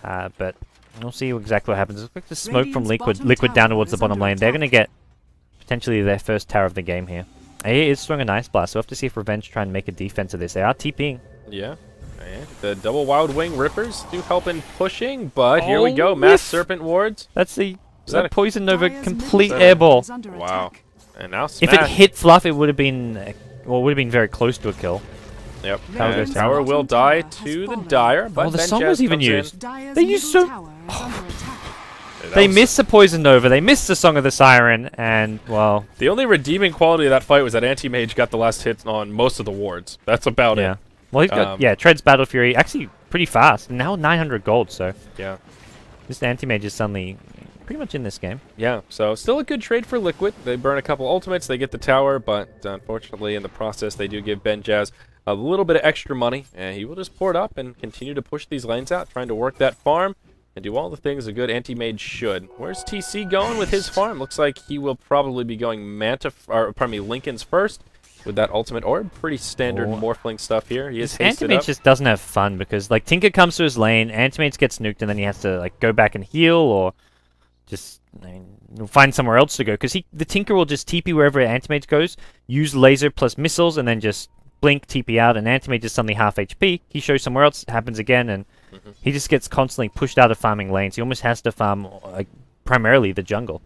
But we'll see exactly what happens. Expect the smoke from Liquid down towards the bottom lane. They're going to get potentially their first tower of the game here. He is throwing an Ice Blast, so we'll have to see if Revenge try and make a defense of this. They are TPing. Yeah. The double Wild Wing Rippers do help in pushing, but here we go. Mass Serpent Wards. That's the Poison Nova complete airball. Wow. And now Smash. If it hit Fluff, it would have been, well, it would have been very close to a kill. Yep. Tower will die to the Dire, but the song was even used. They used so... They missed the Poison Nova, they missed the Song of the Siren, and, well... The only redeeming quality of that fight was that Anti-Mage got the last hit on most of the wards. That's about it. Well, he's got, Tread's Battle Fury, actually pretty fast. Now 900 gold, so... Yeah. This Anti-Mage is suddenly pretty much in this game. Yeah, so still a good trade for Liquid. They burn a couple ultimates, they get the tower, but unfortunately in the process they do give Ben Jazz a little bit of extra money, and he will just pour it up and continue to push these lanes out, trying to work that farm and do all the things a good Anti-Mage should. Where's TC going with his farm? Looks like he will probably be going Lincoln's first. With that ultimate orb, pretty standard Morphling stuff here. He is hasted Anti-Mage up. just doesn't have fun because like Tinker comes to his lane, Anti-Mage gets nuked, and then he has to like go back and heal or just find somewhere else to go. Because the Tinker will just TP wherever Anti-Mage goes, use laser plus missiles, and then just blink, TP out, and Anti-Mage is suddenly half HP. He shows somewhere else, it happens again, and he just gets constantly pushed out of farming lanes. He almost has to farm like primarily the jungle.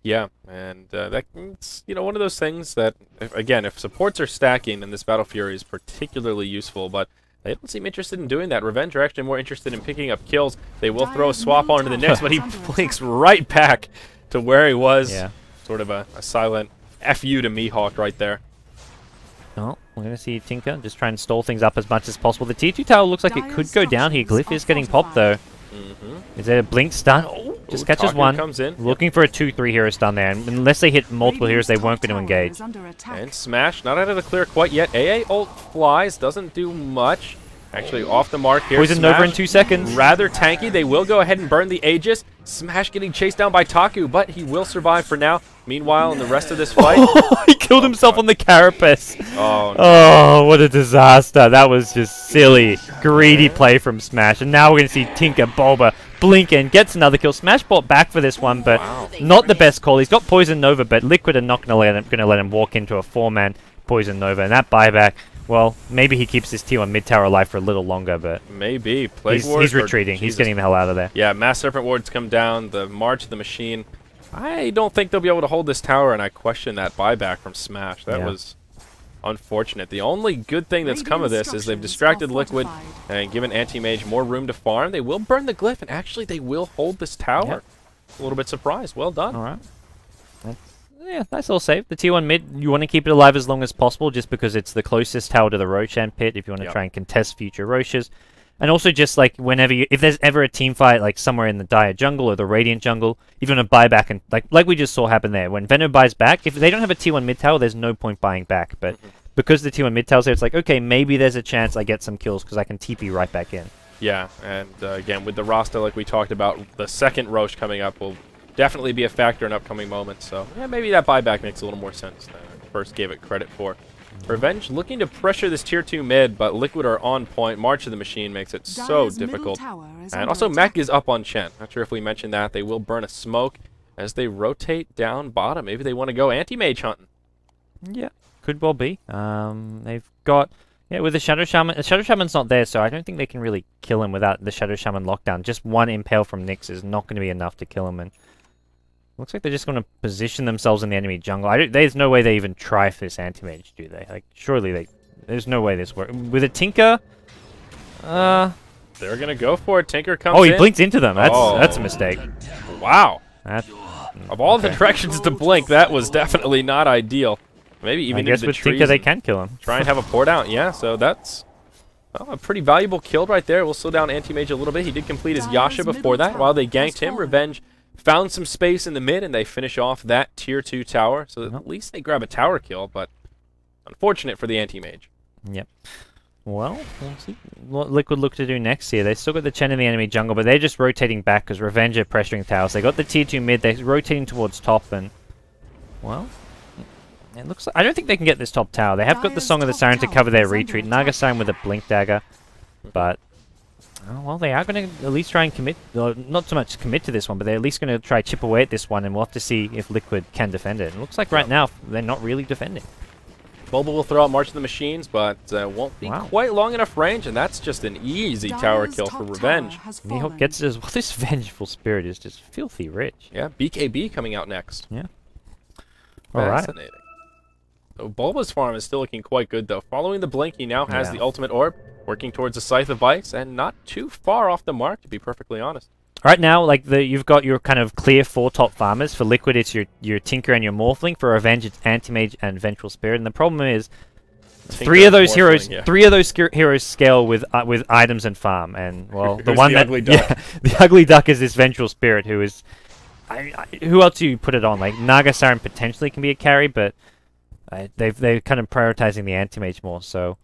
Yeah, and that's one of those things that, again, if supports are stacking, then this Battle Fury is particularly useful, but they don't seem interested in doing that. Revenge are actually more interested in picking up kills. They will throw a swap onto the Nyx, but he blinks right back to where he was. Yeah. Sort of a silent F-U to Mihawk right there. Oh, we're going to see Tinker just try and stall things up as much as possible. The Tier 2 tower looks like it could go down here. Glyph is getting popped, though. Is there a blink stun? Oh, just catches Taku one. comes in. Looking for a 2-3 hero stun there. And unless they hit multiple heroes, they won't be able to engage. And Smash, not out of the clear quite yet. AA ult flies, doesn't do much. Actually off the mark here. Poison Nova in 2 seconds. Rather tanky. They will go ahead and burn the Aegis. Smash getting chased down by Taku, but he will survive for now. Meanwhile, in the rest of this fight... killed himself God. on the carapace. Oh, no. Oh, what a disaster. That was just silly, greedy play from Smash. And now we're going to see Tinker, Bulba, Blinken, gets another kill. Smash bought back for this one, but not the best call. He's got Poison Nova, but Liquid are not going to let him walk into a 4-man Poison Nova. And that buyback, well, maybe he keeps this T1 mid tower alive for a little longer, but maybe. He's retreating. He's getting the hell out of there. Yeah, Mass Serpent Wards come down. The March of the Machine. I don't think they'll be able to hold this tower, and I question that buyback from Smash. That was unfortunate. The only good thing that's come of this is they've distracted Liquid and given Anti-Mage more room to farm. They will burn the Glyph, and actually they will hold this tower. Yep. A little bit surprised. Well done. All right. Yeah, nice little save. The T1 mid, you want to keep it alive as long as possible just because it's the closest tower to the Roshan pit if you want to try and contest future Roshas. And also just like whenever if there's ever a team fight like somewhere in the Dire jungle or the Radiant jungle, if you want to buy back and like we just saw happen there, when Venom buys back, if they don't have a T1 mid tower, there's no point buying back. But because the T1 mid tower's there, it's like, okay, maybe there's a chance I get some kills because I can TP right back in. Yeah, and again, with the roster like we talked about, the second Roche coming up will definitely be a factor in upcoming moments. So yeah, maybe that buyback makes a little more sense than I first gave it credit for. Revenge looking to pressure this tier 2 mid, but Liquid are on point. March of the Machine makes it so difficult. And also Mech is up on Chen. Not sure if we mentioned that. They will burn a smoke as they rotate down bottom. Maybe they want to go anti-mage hunting. Yeah, could well be. They've got... Yeah, with the Shadow Shaman... The Shadow Shaman's not there, so I don't think they can really kill him without the Shadow Shaman lockdown. Just one Impale from Nyx is not going to be enough to kill him, and... Looks like they're just going to position themselves in the enemy jungle. There's no way they even try for this anti-mage, do they? Like, surely there's no way this works. With a Tinker, they're going to go for it. Tinker comes in. Oh, he blinks into them. That's a mistake. Wow. Of all the directions to blink, that was definitely not ideal. Maybe even I guess into the with trees Tinker they can kill him. Try and have a pour down. Yeah, so that's a pretty valuable kill right there. We'll slow down anti-mage a little bit. He did complete his Yasha before that. While they ganked him, Revenge found some space in the mid, and they finish off that tier 2 tower. So at least they grab a tower kill, but unfortunate for the anti-mage. Yep. Well, we'll see what Liquid look to do next here. They still got the Chen in the enemy jungle, but they're just rotating back because Revenge are pressuring towers. They got the tier 2 mid. They're rotating towards top, and, well, it looks like... I don't think they can get this top tower. They have got the Song of the Siren to cover their retreat. Naga Siren with a Blink Dagger, but... Oh, well, they are going to at least try and commit, not so much commit to this one, but they're at least going to try chip away at this one, and we'll have to see if Liquid can defend it. It looks like right now they're not really defending. Bulba will throw out March of the Machines, but won't be quite long enough range, and that's just an easy tower kill for Revenge. Mihawk gets it as well. This Vengeful Spirit is just filthy rich. Yeah, BKB coming out next. Yeah. All right. Fascinating. So Bulba's farm is still looking quite good, though. Following the blink, he now has the ultimate orb, working towards the Scythe of Ice, and not too far off the mark, to be perfectly honest. Right now, like you've got your kind of clear 4 top farmers. For Liquid, it's your Tinker and your Morphling. For Revenge, it's Anti-Mage and Vengeful Spirit. And the problem is, Tinker three of those Morphling, heroes scale with items and farm. And well, the one ugly duck? The ugly duck is this Vengeful Spirit, who is, who else do you put it on? Like Naga Siren potentially can be a carry, but they're kind of prioritizing the Anti-Mage more. So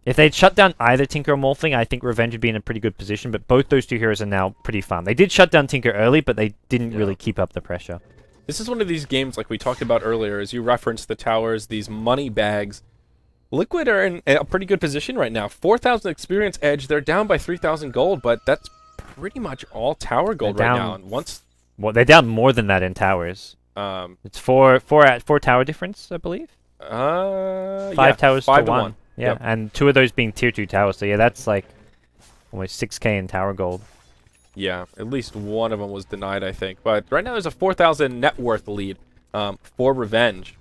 if they'd shut down either Tinker or Morphling, I think Revenge would be in a pretty good position, but both those two heroes are now pretty farm. They did shut down Tinker early, but they didn't really keep up the pressure. This is one of these games, like we talked about earlier, as you referenced the towers, these money bags. Liquid are in a pretty good position right now. 4,000 experience edge, they're down by 3,000 gold, but that's pretty much all tower gold right now. And well, they're down more than that in towers. It's four tower difference, I believe. 5 towers to 1. Yeah, yep. And 2 of those being tier 2 towers. So yeah, that's like almost 6k in tower gold. Yeah, at least one of them was denied, I think. But right now there's a 4,000 net worth lead for Revenge.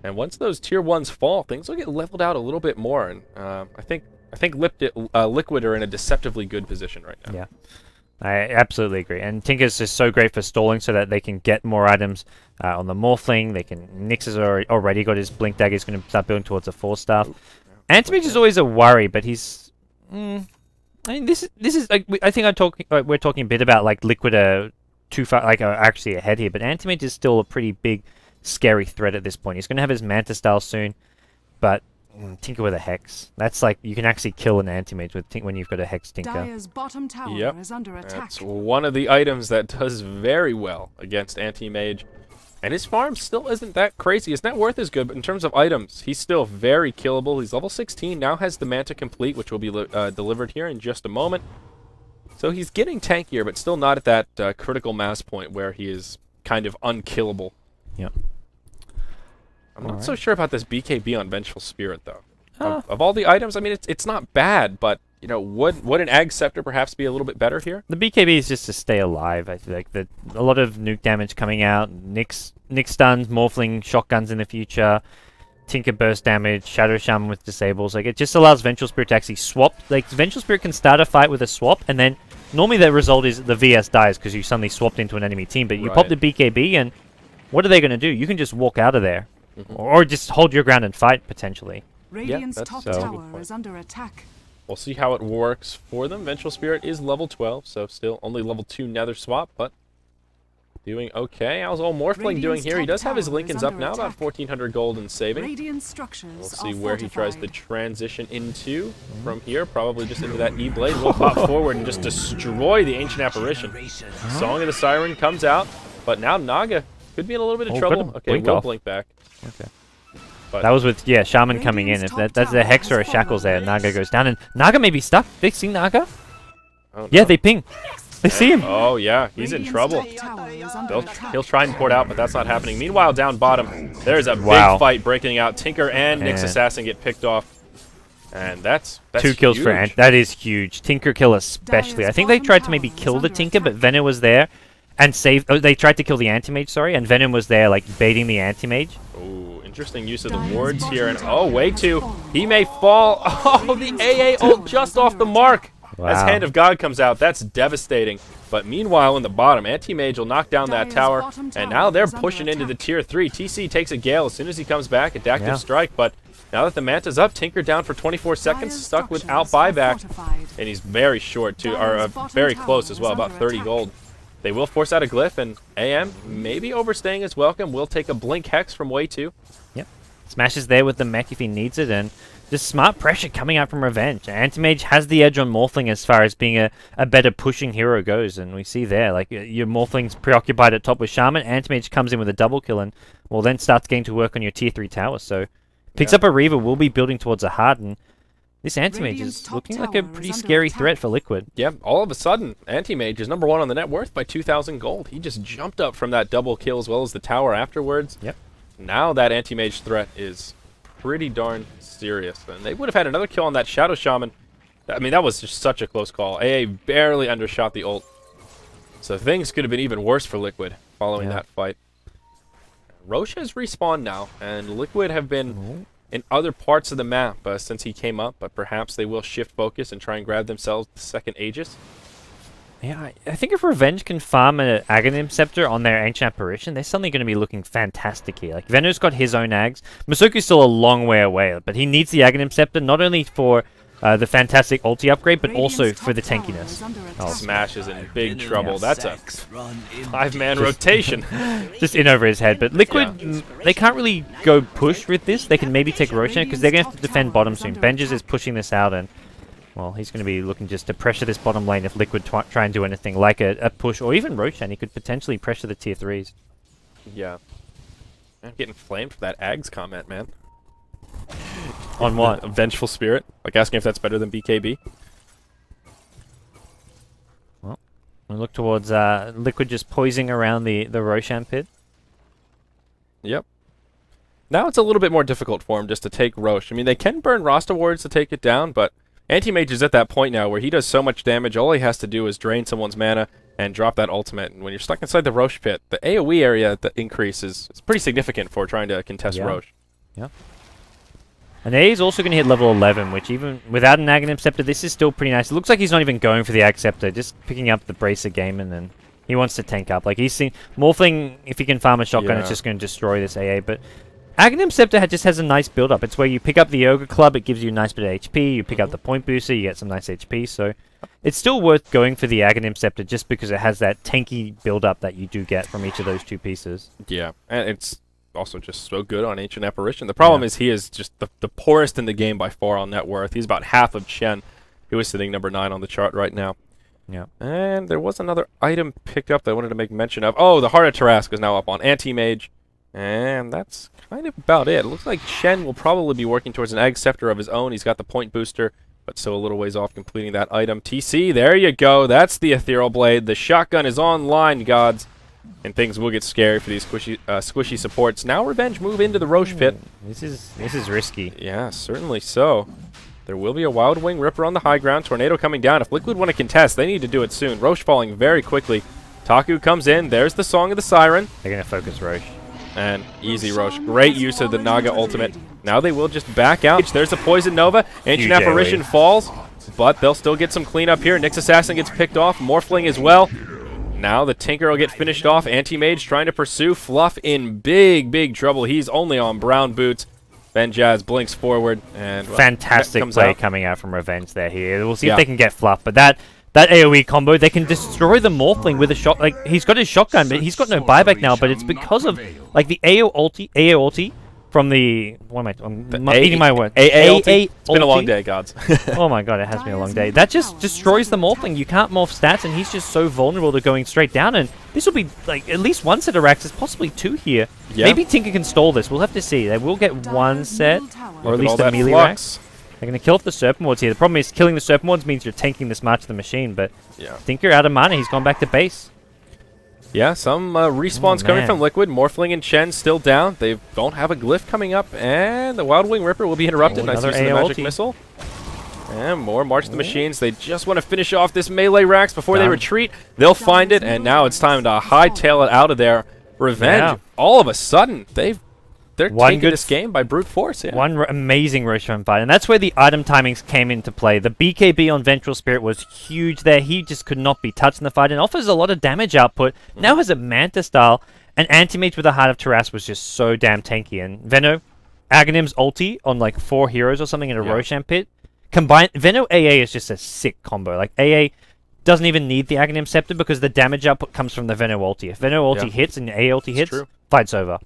And once those tier 1s fall, things will get leveled out a little bit more. And I think Liquid are in a deceptively good position right now. Yeah, I absolutely agree. And Tinker's just so great for stalling so that they can get more items on the Morphling. Nyx has already got his Blink Dagger. He's going to start building towards a 4-star. Anti-Mage is always a worry, but he's... I mean, this is like I think we're talking a bit about like Liquid are too far, like are actually ahead here, but Anti-Mage is still a pretty big, scary threat at this point. He's going to have his Manta style soon, but Tinker with a Hex. That's like you can actually kill an Anti-Mage when you've got a Hex Tinker. Dire's bottom tower is under attack. That's one of the items that does very well against Anti-Mage. And his farm still isn't that crazy. His net worth is good, but in terms of items, he's still very killable. He's level 16, now has the Manta complete, which will be delivered here in just a moment. So he's getting tankier, but still not at that critical mass point where he is kind of unkillable. Yep. I'm not so sure about this BKB on Vengeful Spirit, though. Of all the items, I mean, it's not bad, but, you know, would an Ag Scepter perhaps be a little bit better here? The BKB is just to stay alive. I feel like a lot of nuke damage coming out, Nick stuns, Morphling shotguns in the future, Tinker burst damage, Shadow Shaman with disables. Like, it just allows Vengeful Spirit to actually swap. Like, Vengeful Spirit can start a fight with a swap, and then normally the result is the VS dies because you suddenly swapped into an enemy team. But you pop the BKB, and what are they going to do? You can just walk out of there. Or just hold your ground and fight, potentially. Radiant's top tower is under attack. We'll see how it works for them. Vengeful Spirit is level 12, so still only level 2 Nether swap, but doing okay. How's old Morphling doing here? He does have his Lincolns up now, about 1,400 gold and saving. We'll see where he tries to transition into from here. Probably just into that E-Blade. Will pop forward and just destroy the Ancient Apparition. Song of the Siren comes out, but now Naga could be in a little bit of trouble. Okay, we'll blink back. Okay. But that was with, Shaman coming in. If that's a Hex or a Shackles there, Naga goes down. And Naga may be stuck. They see Naga? Oh, yeah, they ping. They see him. Oh, yeah, he's in trouble. He'll try and port out, but that's not happening. Meanwhile, down bottom, there's a big fight breaking out. Tinker and Nyx Assassin get picked off. And that's 2 kills for Ant. That is huge. Tinker kill especially. I think they tried to maybe kill the Tinker, but Venom was there and saved. Oh, they tried to kill the Anti-Mage, sorry, and Venom was there, like, baiting the Anti-Mage. Ooh, interesting use of the wards here. And oh, way too. He may fall. Oh, the AA ult just off the mark. Wow. As Hand of God comes out, that's devastating. But meanwhile, in the bottom, Anti-Mage will knock down that tower, and now they're pushing into the tier 3. TC takes a Gale as soon as he comes back, Adaptive Strike, but now that the Manta's up, Tinker down for 24 seconds, stuck without buyback, and he's very short too, or very close as well, about 30 gold. They will force out a Glyph, and AM, maybe overstaying his welcome, will take a Blink Hex from Way 2. Yep. Smashes there with the mech if he needs it, and just smart pressure coming out from Revenge. Anti-Mage has the edge on Morphling as far as being a better pushing hero goes, and we see there, like, your Morphling's preoccupied at top with Shaman, Anti-Mage comes in with a double kill, and will then start getting to work on your tier 3 tower, so picks up a Reaver, will be building towards a Heart, and this Anti-Mage is looking like a pretty scary threat for Liquid. Yeah, all of a sudden, Anti-Mage is #1 on the net worth by 2,000 gold. He just jumped up from that double kill as well as the tower afterwards. Yep. Now that Anti-Mage threat is pretty darn serious. And they would have had another kill on that Shadow Shaman. I mean, that was just such a close call. AA barely undershot the ult. So things could have been even worse for Liquid following that fight. Roche has respawned now, and Liquid have been in other parts of the map since he came up, but perhaps they will shift focus and try and grab themselves the second Aegis. Yeah, I think if Revenge can farm an Aghanim Scepter on their Ancient Apparition, they're suddenly going to be looking fantastic here. Like, Venom's got his own Ags. Masuku's still a long way away, but he needs the Aghanim Scepter not only for the fantastic ulti upgrade, but also for the tankiness. Oh, Smash is in big trouble. That's a 5-man rotation. Just in over his head. But Liquid, they can't really go push with this. They can maybe take Roshan because they're going to have to defend bottom soon. Benjis is pushing this out, and well, he's going to be looking just to pressure this bottom lane if Liquid try and do anything like a push, or even Roshan. He could potentially pressure the tier 3s. Yeah. I'm getting flamed for that Ags comment, man. On what? A Vengeful Spirit. Like asking if that's better than BKB. Well, we look towards Liquid just poising around the Roshan pit. Yep. Now it's a little bit more difficult for him just to take Roche. I mean, they can burn Rasta wards to take it down, but Anti-Mage is at that point now where he does so much damage, all he has to do is drain someone's mana and drop that ultimate. And when you're stuck inside the Roche pit, the AoE area that increases is pretty significant for trying to contest Roche. Yeah. And A is also going to hit level 11, which even without an Aghanim Scepter, this is still pretty nice. It looks like he's not even going for the Ag Scepter, just picking up the Bracer game, and then he wants to tank up. Like, he's seen Morphling, if he can farm a shotgun, it's just going to destroy this AA. But Aghanim Scepter just has a nice build-up. It's where you pick up the Ogre Club, it gives you a nice bit of HP, you pick up the Point Booster, you get some nice HP, so it's still worth going for the Aghanim Scepter just because it has that tanky build-up that you do get from each of those two pieces. Yeah, and it's also just so good on Ancient Apparition. The problem is he is just the poorest in the game by far on net worth. He's about half of Chen, who is sitting #9 on the chart right now. Yeah. And there was another item picked up that I wanted to make mention of. Oh, the Heart of Tarrasque is now up on Anti-Mage. And that's kind of about it. It looks like Chen will probably be working towards an Egg Scepter of his own. He's got the point booster, but still a little ways off completing that item. TC, there you go. That's the Ethereal Blade. The shotgun is online, gods. And things will get scary for these squishy supports. Now Revenge move into the Roche pit. This is risky. Yeah, certainly so. There will be a Wild Wing Ripper on the high ground. Tornado coming down. If Liquid want to contest, they need to do it soon. Roche falling very quickly. Taku comes in. There's the Song of the Siren. They're going to focus Roche. And easy Roche. Great use of the Naga ultimate. Now they will just back out. There's a Poison Nova. Ancient Apparition falls, but they'll still get some cleanup here. Nyx Assassin gets picked off. Morphling as well. Now the Tinker will get finished off. Anti-Mage trying to pursue. Fluff in big, big trouble. He's only on brown boots. Benjaz blinks forward. And well, fantastic play out. coming out from Revenge there here. We'll see if they can get Fluff, but that AoE combo, they can destroy the Morphling with a shot. Like, he's got his shotgun, but he's got no buyback now, but it's because of, like, the AO ulti from the... What am I... I'm eating my word. AA ulti. It's been a long day, gods. Oh my god, it has been a long day. That just destroys the Morphling. You can't morph stats, and he's just so vulnerable to going straight down, and this will be, like, at least one set of racks. There's possibly two here. Yeah. Maybe Tinker can stall this. We'll have to see. They will get one set, or at least a melee rack. They're going to kill off the Serpent Wards here. The problem is killing the Serpent Wards means you're tanking this March of the Machine, but Tinker out of mana. He's gone back to base. Yeah, some respawns coming from Liquid. Morphling and Chen still down. They don't have a glyph coming up, and the Wild Wing Ripper will be interrupted. Nice use of the Magic Missile. And more March of the Machines. They just want to finish off this melee racks before they retreat. They'll find it, and now it's time to hightail it out of there. Revenge, all of a sudden, they're taking this game by brute force. Yeah. One amazing Roche fight, and that's where the item timings came into play. The BKB on Ventral Spirit was huge there. He just could not be touched in the fight and offers a lot of damage output. Now has a Manta style, and Anti-Mage with the Heart of Tarrasque was just so damn tanky. And Veno, Aghanim's ulti on like 4 heroes or something in a Roshan pit. Combined, Veno AA is just a sick combo. Like AA doesn't even need the Aghanim Scepter because the damage output comes from the Veno ulti. If Veno ulti hits and AA ulti hits, fight's over.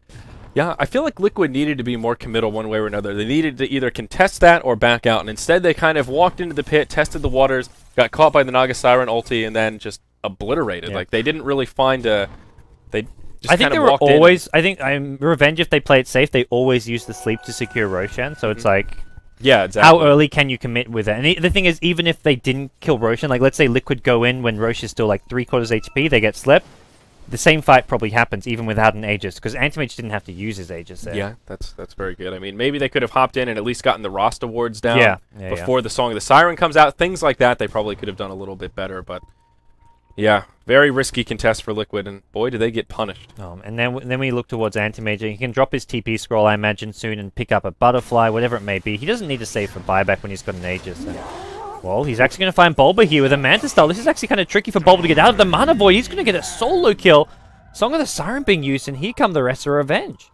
Yeah, I feel like Liquid needed to be more committal one way or another. They needed to either contest that or back out, and instead they kind of walked into the pit, tested the waters, got caught by the Naga Siren ulti, and then just obliterated. Like, they didn't really find a... They just I think they were always... I think Revenge, if they play it safe, they always use the sleep to secure Roshan, so it's like... Yeah, exactly. How early can you commit with it? And the thing is, even if they didn't kill Roshan, like let's say Liquid go in when Roche is still like 3/4 HP, they get slept. The same fight probably happens even without an Aegis, because Anti-Mage didn't have to use his Aegis there. Yeah, that's very good. I mean, maybe they could have hopped in and at least gotten the Rost awards down before the Song of the Siren comes out. Things like that, they probably could have done a little bit better, but yeah, very risky contest for Liquid, and boy, do they get punished. And then we look towards Anti-Mage. He can drop his TP scroll, I imagine, soon and pick up a Butterfly, whatever it may be. He doesn't need to save for buyback when he's got an Aegis. Well, he's actually going to find Bulba here with a Manta Style. This is actually kind of tricky for Bulba to get out of the Mana Void. He's going to get a solo kill. Song of the Siren being used, and here come the rest of Revenge.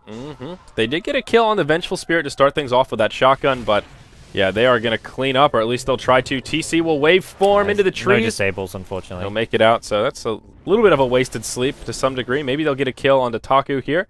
They did get a kill on the Vengeful Spirit to start things off with that shotgun, but yeah, they are going to clean up, or at least they'll try to. TC will wave form into the trees. No disables, unfortunately. He'll make it out, so that's a little bit of a wasted sleep to some degree. Maybe they'll get a kill on Taku here.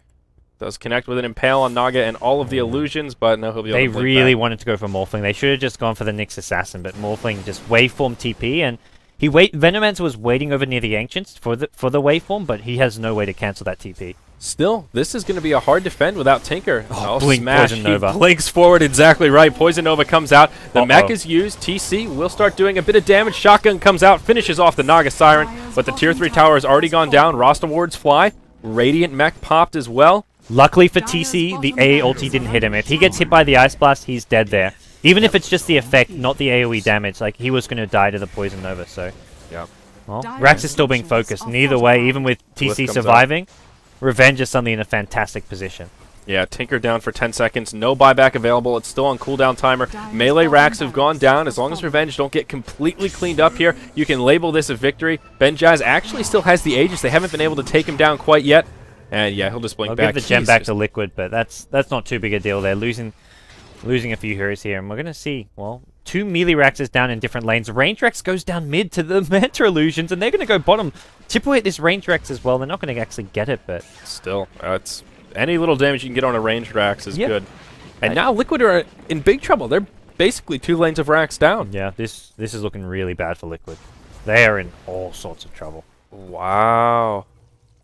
Does connect with an Impale on Naga and all of the illusions, but no, he'll be able to blink really back. wanted to go for Morphling. They should have just gone for the Nyx Assassin, but Morphling just waveform TP, and Venomancer was waiting over near the Ancients for the waveform, but he has no way to cancel that TP. Still, this is going to be a hard defend without Tinker. Blink smash. Poison Nova. He blinks forward exactly right. Poison Nova comes out. The mech is used. TC will start doing a bit of damage. Shotgun comes out, finishes off the Naga Siren, but the Tier 3 tower has already gone down. Rost awards fly. Radiant mech popped as well. Luckily for TC, the AA ulti didn't hit him. If he gets hit by the Ice Blast, he's dead there. Even if it's just the effect, not the AoE damage, like he was going to die to the Poison Nova, so... Yeah. Well, Rax is still being focused, and either way, even with TC surviving, Revenge is suddenly in a fantastic position. Yeah, Tinker down for 10 seconds, no buyback available, it's still on cooldown timer. Melee racks have gone down. As long as Revenge don't get completely cleaned up here, you can label this a victory. Benjaz actually still has the Aegis. They haven't been able to take him down quite yet. And yeah, he'll just blink back. I'll give the gem back to Liquid, but that's not too big a deal. They're losing a few heroes here, and we're going to see, well, 2 melee racks is down in different lanes. Range Rex goes down mid to the Manta Illusions, and they're going to go bottom. Chip away at this Range Rex as well. They're not going to actually get it, but... Still, it's any little damage you can get on a Range Rax is good. And now Liquid are in big trouble. They're basically 2 lanes of racks down. Yeah, this is looking really bad for Liquid. They are in all sorts of trouble. Wow.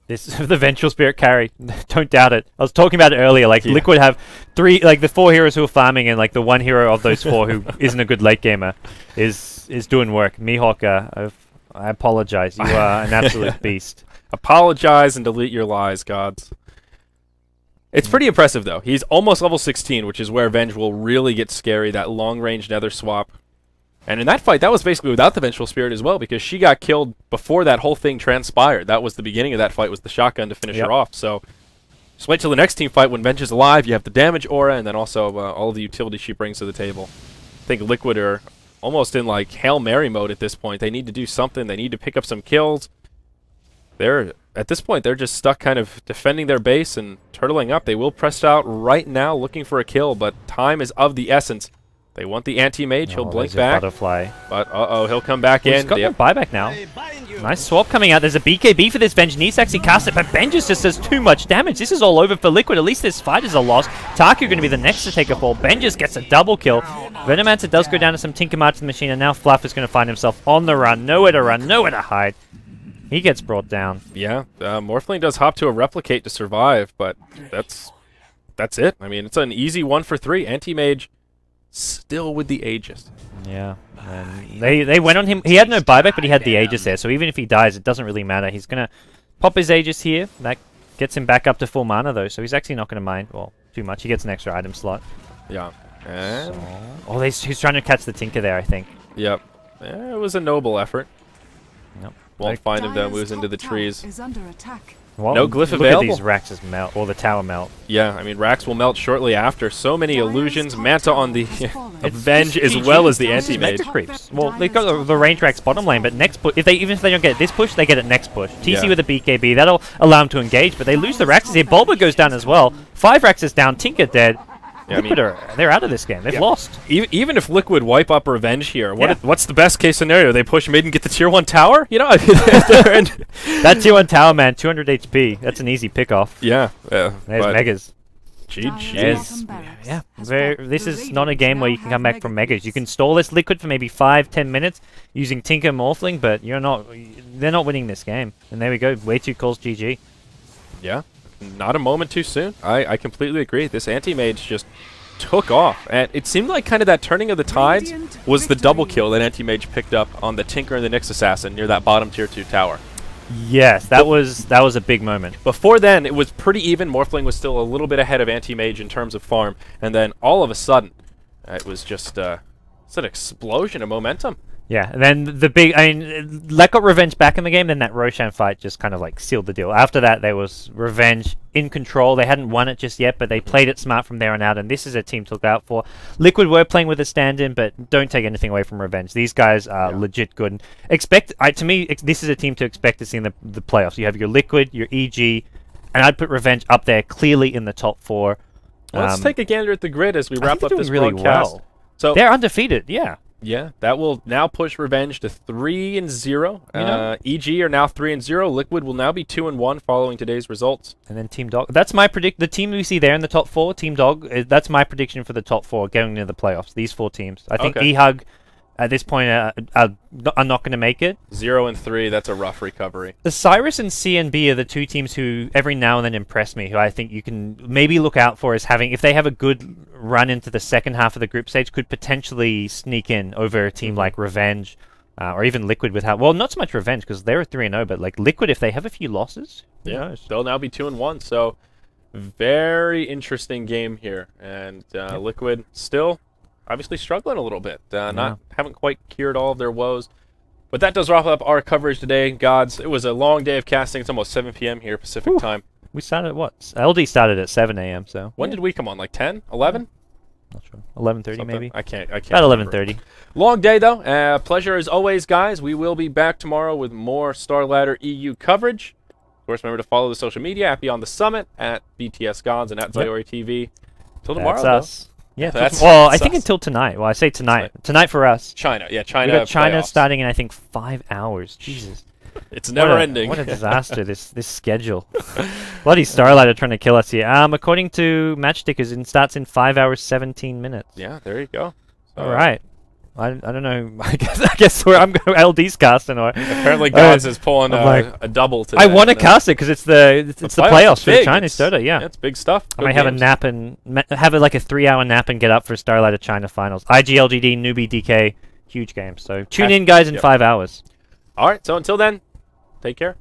This the Vengeful Spirit carry. Don't doubt it. I was talking about it earlier. Like Liquid have the 4 heroes who are farming, and like the 1 hero of those 4 who isn't a good late gamer is doing work. Mihawk, I apologize. You are an absolute beast. Apologize and delete your lies, gods. It's pretty impressive though. He's almost level 16, which is where Venge will really get scary. That long-range Nether swap. And in that fight, that was basically without the Vengeful Spirit as well, because she got killed before that whole thing transpired. That was the beginning of that fight, was the shotgun to finish her off. So just wait till the next team fight when Venge is alive. You have the damage aura, and then also all of the utility she brings to the table. I think Liquid are almost in like Hail Mary mode at this point. They need to do something. They need to pick up some kills. At this point, they're just stuck kind of defending their base and turtling up. They will press out right now looking for a kill, but time is of the essence. They want the anti-mage. He'll blink back. Butterfly. But, he'll come back in. He's got no buyback now. Nice swap coming out. There's a BKB for this. Venge needs to actually cast it, but Benji just does too much damage. This is all over for Liquid. At least this fight is a loss. Taku going to be the next to take a fall. Benji gets a double kill. Venomancer does go down to some Tinker March to the machine, and now Fluff is going to find himself on the run. Nowhere to run, nowhere to hide. He gets brought down. Yeah, Morphling does hop to a Replicate to survive, but that's it. I mean, it's an easy 1 for 3. Anti-Mage still with the Aegis. Yeah. And they went on him. He had no buyback, but he had the Aegis there, so even if he dies, it doesn't really matter. He's going to pop his Aegis here. That gets him back up to full mana, though, so he's actually not going to mind, well, too much. He gets an extra item slot. Yeah. And oh, he's trying to catch the Tinker there, I think. Yep. It was a noble effort. Nope. Won't find him, though. Moves into the trees. Well, no glyph look available. Look at these Raxes melt, or the tower melt. Yeah, I mean, Rax will melt shortly after. So many illusions. Manta on the Venge as well as the anti-mage. Creeps. Well, they've got the range Rax bottom lane, but next push, even if they don't get this push, they get it next push. TC with a BKB, that'll allow them to engage, but they lose the Raxes here. Bulba goes down as well. 5 Raxes down, Tinker dead. Yeah, Liquid they're out of this game. They've lost. Even if Liquid wipe up Revenge here, what's the best case scenario? They push mid and get the tier 1 tower? You know, that tier 1 tower, man, 200 HP. That's an easy pick-off. Yeah. There's Megas. GG. Yeah. This is not a game where you can come back from Megas. You can stall this Liquid for maybe 5-10 minutes using Tinker Morphling, but they're not winning this game. And there we go. Way too calls GG. Yeah. Not a moment too soon. I completely agree. This anti-mage just took off. And it seemed like kind of that turning of the tides was the double kill that anti-mage picked up on the Tinker and the Nyx Assassin near that bottom tier 2 tower. Yes, that was a big moment. Before then, it was pretty even. Morphling was still a little bit ahead of anti-mage in terms of farm. And then all of a sudden, it was just it's an explosion of momentum. Yeah, and then Lek got Revenge back in the game, then that Roshan fight just kind of like sealed the deal. After that, there was Revenge in control. They hadn't won it just yet, but they played it smart from there on out, and this is a team to look out for. Liquid were playing with a stand-in, but don't take anything away from Revenge. These guys are legit good. To me, this is a team to expect to see in the playoffs. You have your Liquid, your EG, and I'd put Revenge up there clearly in the top 4. Let's take a gander at the grid as we wrap up this really broadcast. Well. So they're undefeated, yeah. Yeah, that will now push Revenge to 3-0. EG are now 3-0. Liquid will now be 2-1 following today's results. And then Team Dog. That's my the team we see there in the top 4, Team Dog. That's my prediction for the top 4 going into the playoffs. These 4 teams. I think EHUG at this point are not going to make it. 0-3. That's a rough recovery. The Cyrus and CNB are the 2 teams who every now and then impress me. Who I think you can maybe look out for as having, if they have a good run into the second half of the group stage, could potentially sneak in over a team like Revenge, or even Liquid with not so much Revenge because they're 3-0, but like Liquid, if they have a few losses, who knows? They'll now be 2-1. So very interesting game here, and Liquid still obviously struggling a little bit. Haven't quite cured all of their woes. But that does wrap up our coverage today, gods. It was a long day of casting. It's almost 7 p.m. here Pacific time. We started at what? LD started at 7 a.m. So when did we come on? Like 10, 11? Not sure. 11:30 maybe. I can't. About 11:30. Long day though. Pleasure as always, guys. We will be back tomorrow with more Starladder EU coverage. Of course, remember to follow the social media at Beyond the Summit, at BTS Gods, and at Zayori TV. Till tomorrow. That's us. Though. Yeah, I think until tonight. Well, I say tonight. Tonight for us. China. Yeah, China. We got China playoffs. starting in, I think, 5 hours. Jesus. It's never ending. What a disaster, this schedule. Bloody Starladder trying to kill us here. According to Matchstickers, it starts in 5 hours, 17 minutes. Yeah, there you go. All right. I don't know. I guess where I'm going LD's casting or apparently Gods is pulling a double today. I want to cast it because it's the playoffs for the Chinese Dota. Yeah, it's big stuff. I might have a nap and have like a 3-hour nap and get up for Starladder China finals. IGLGD newbie DK, huge game. So tune in, guys, in 5 hours. All right. So until then, take care.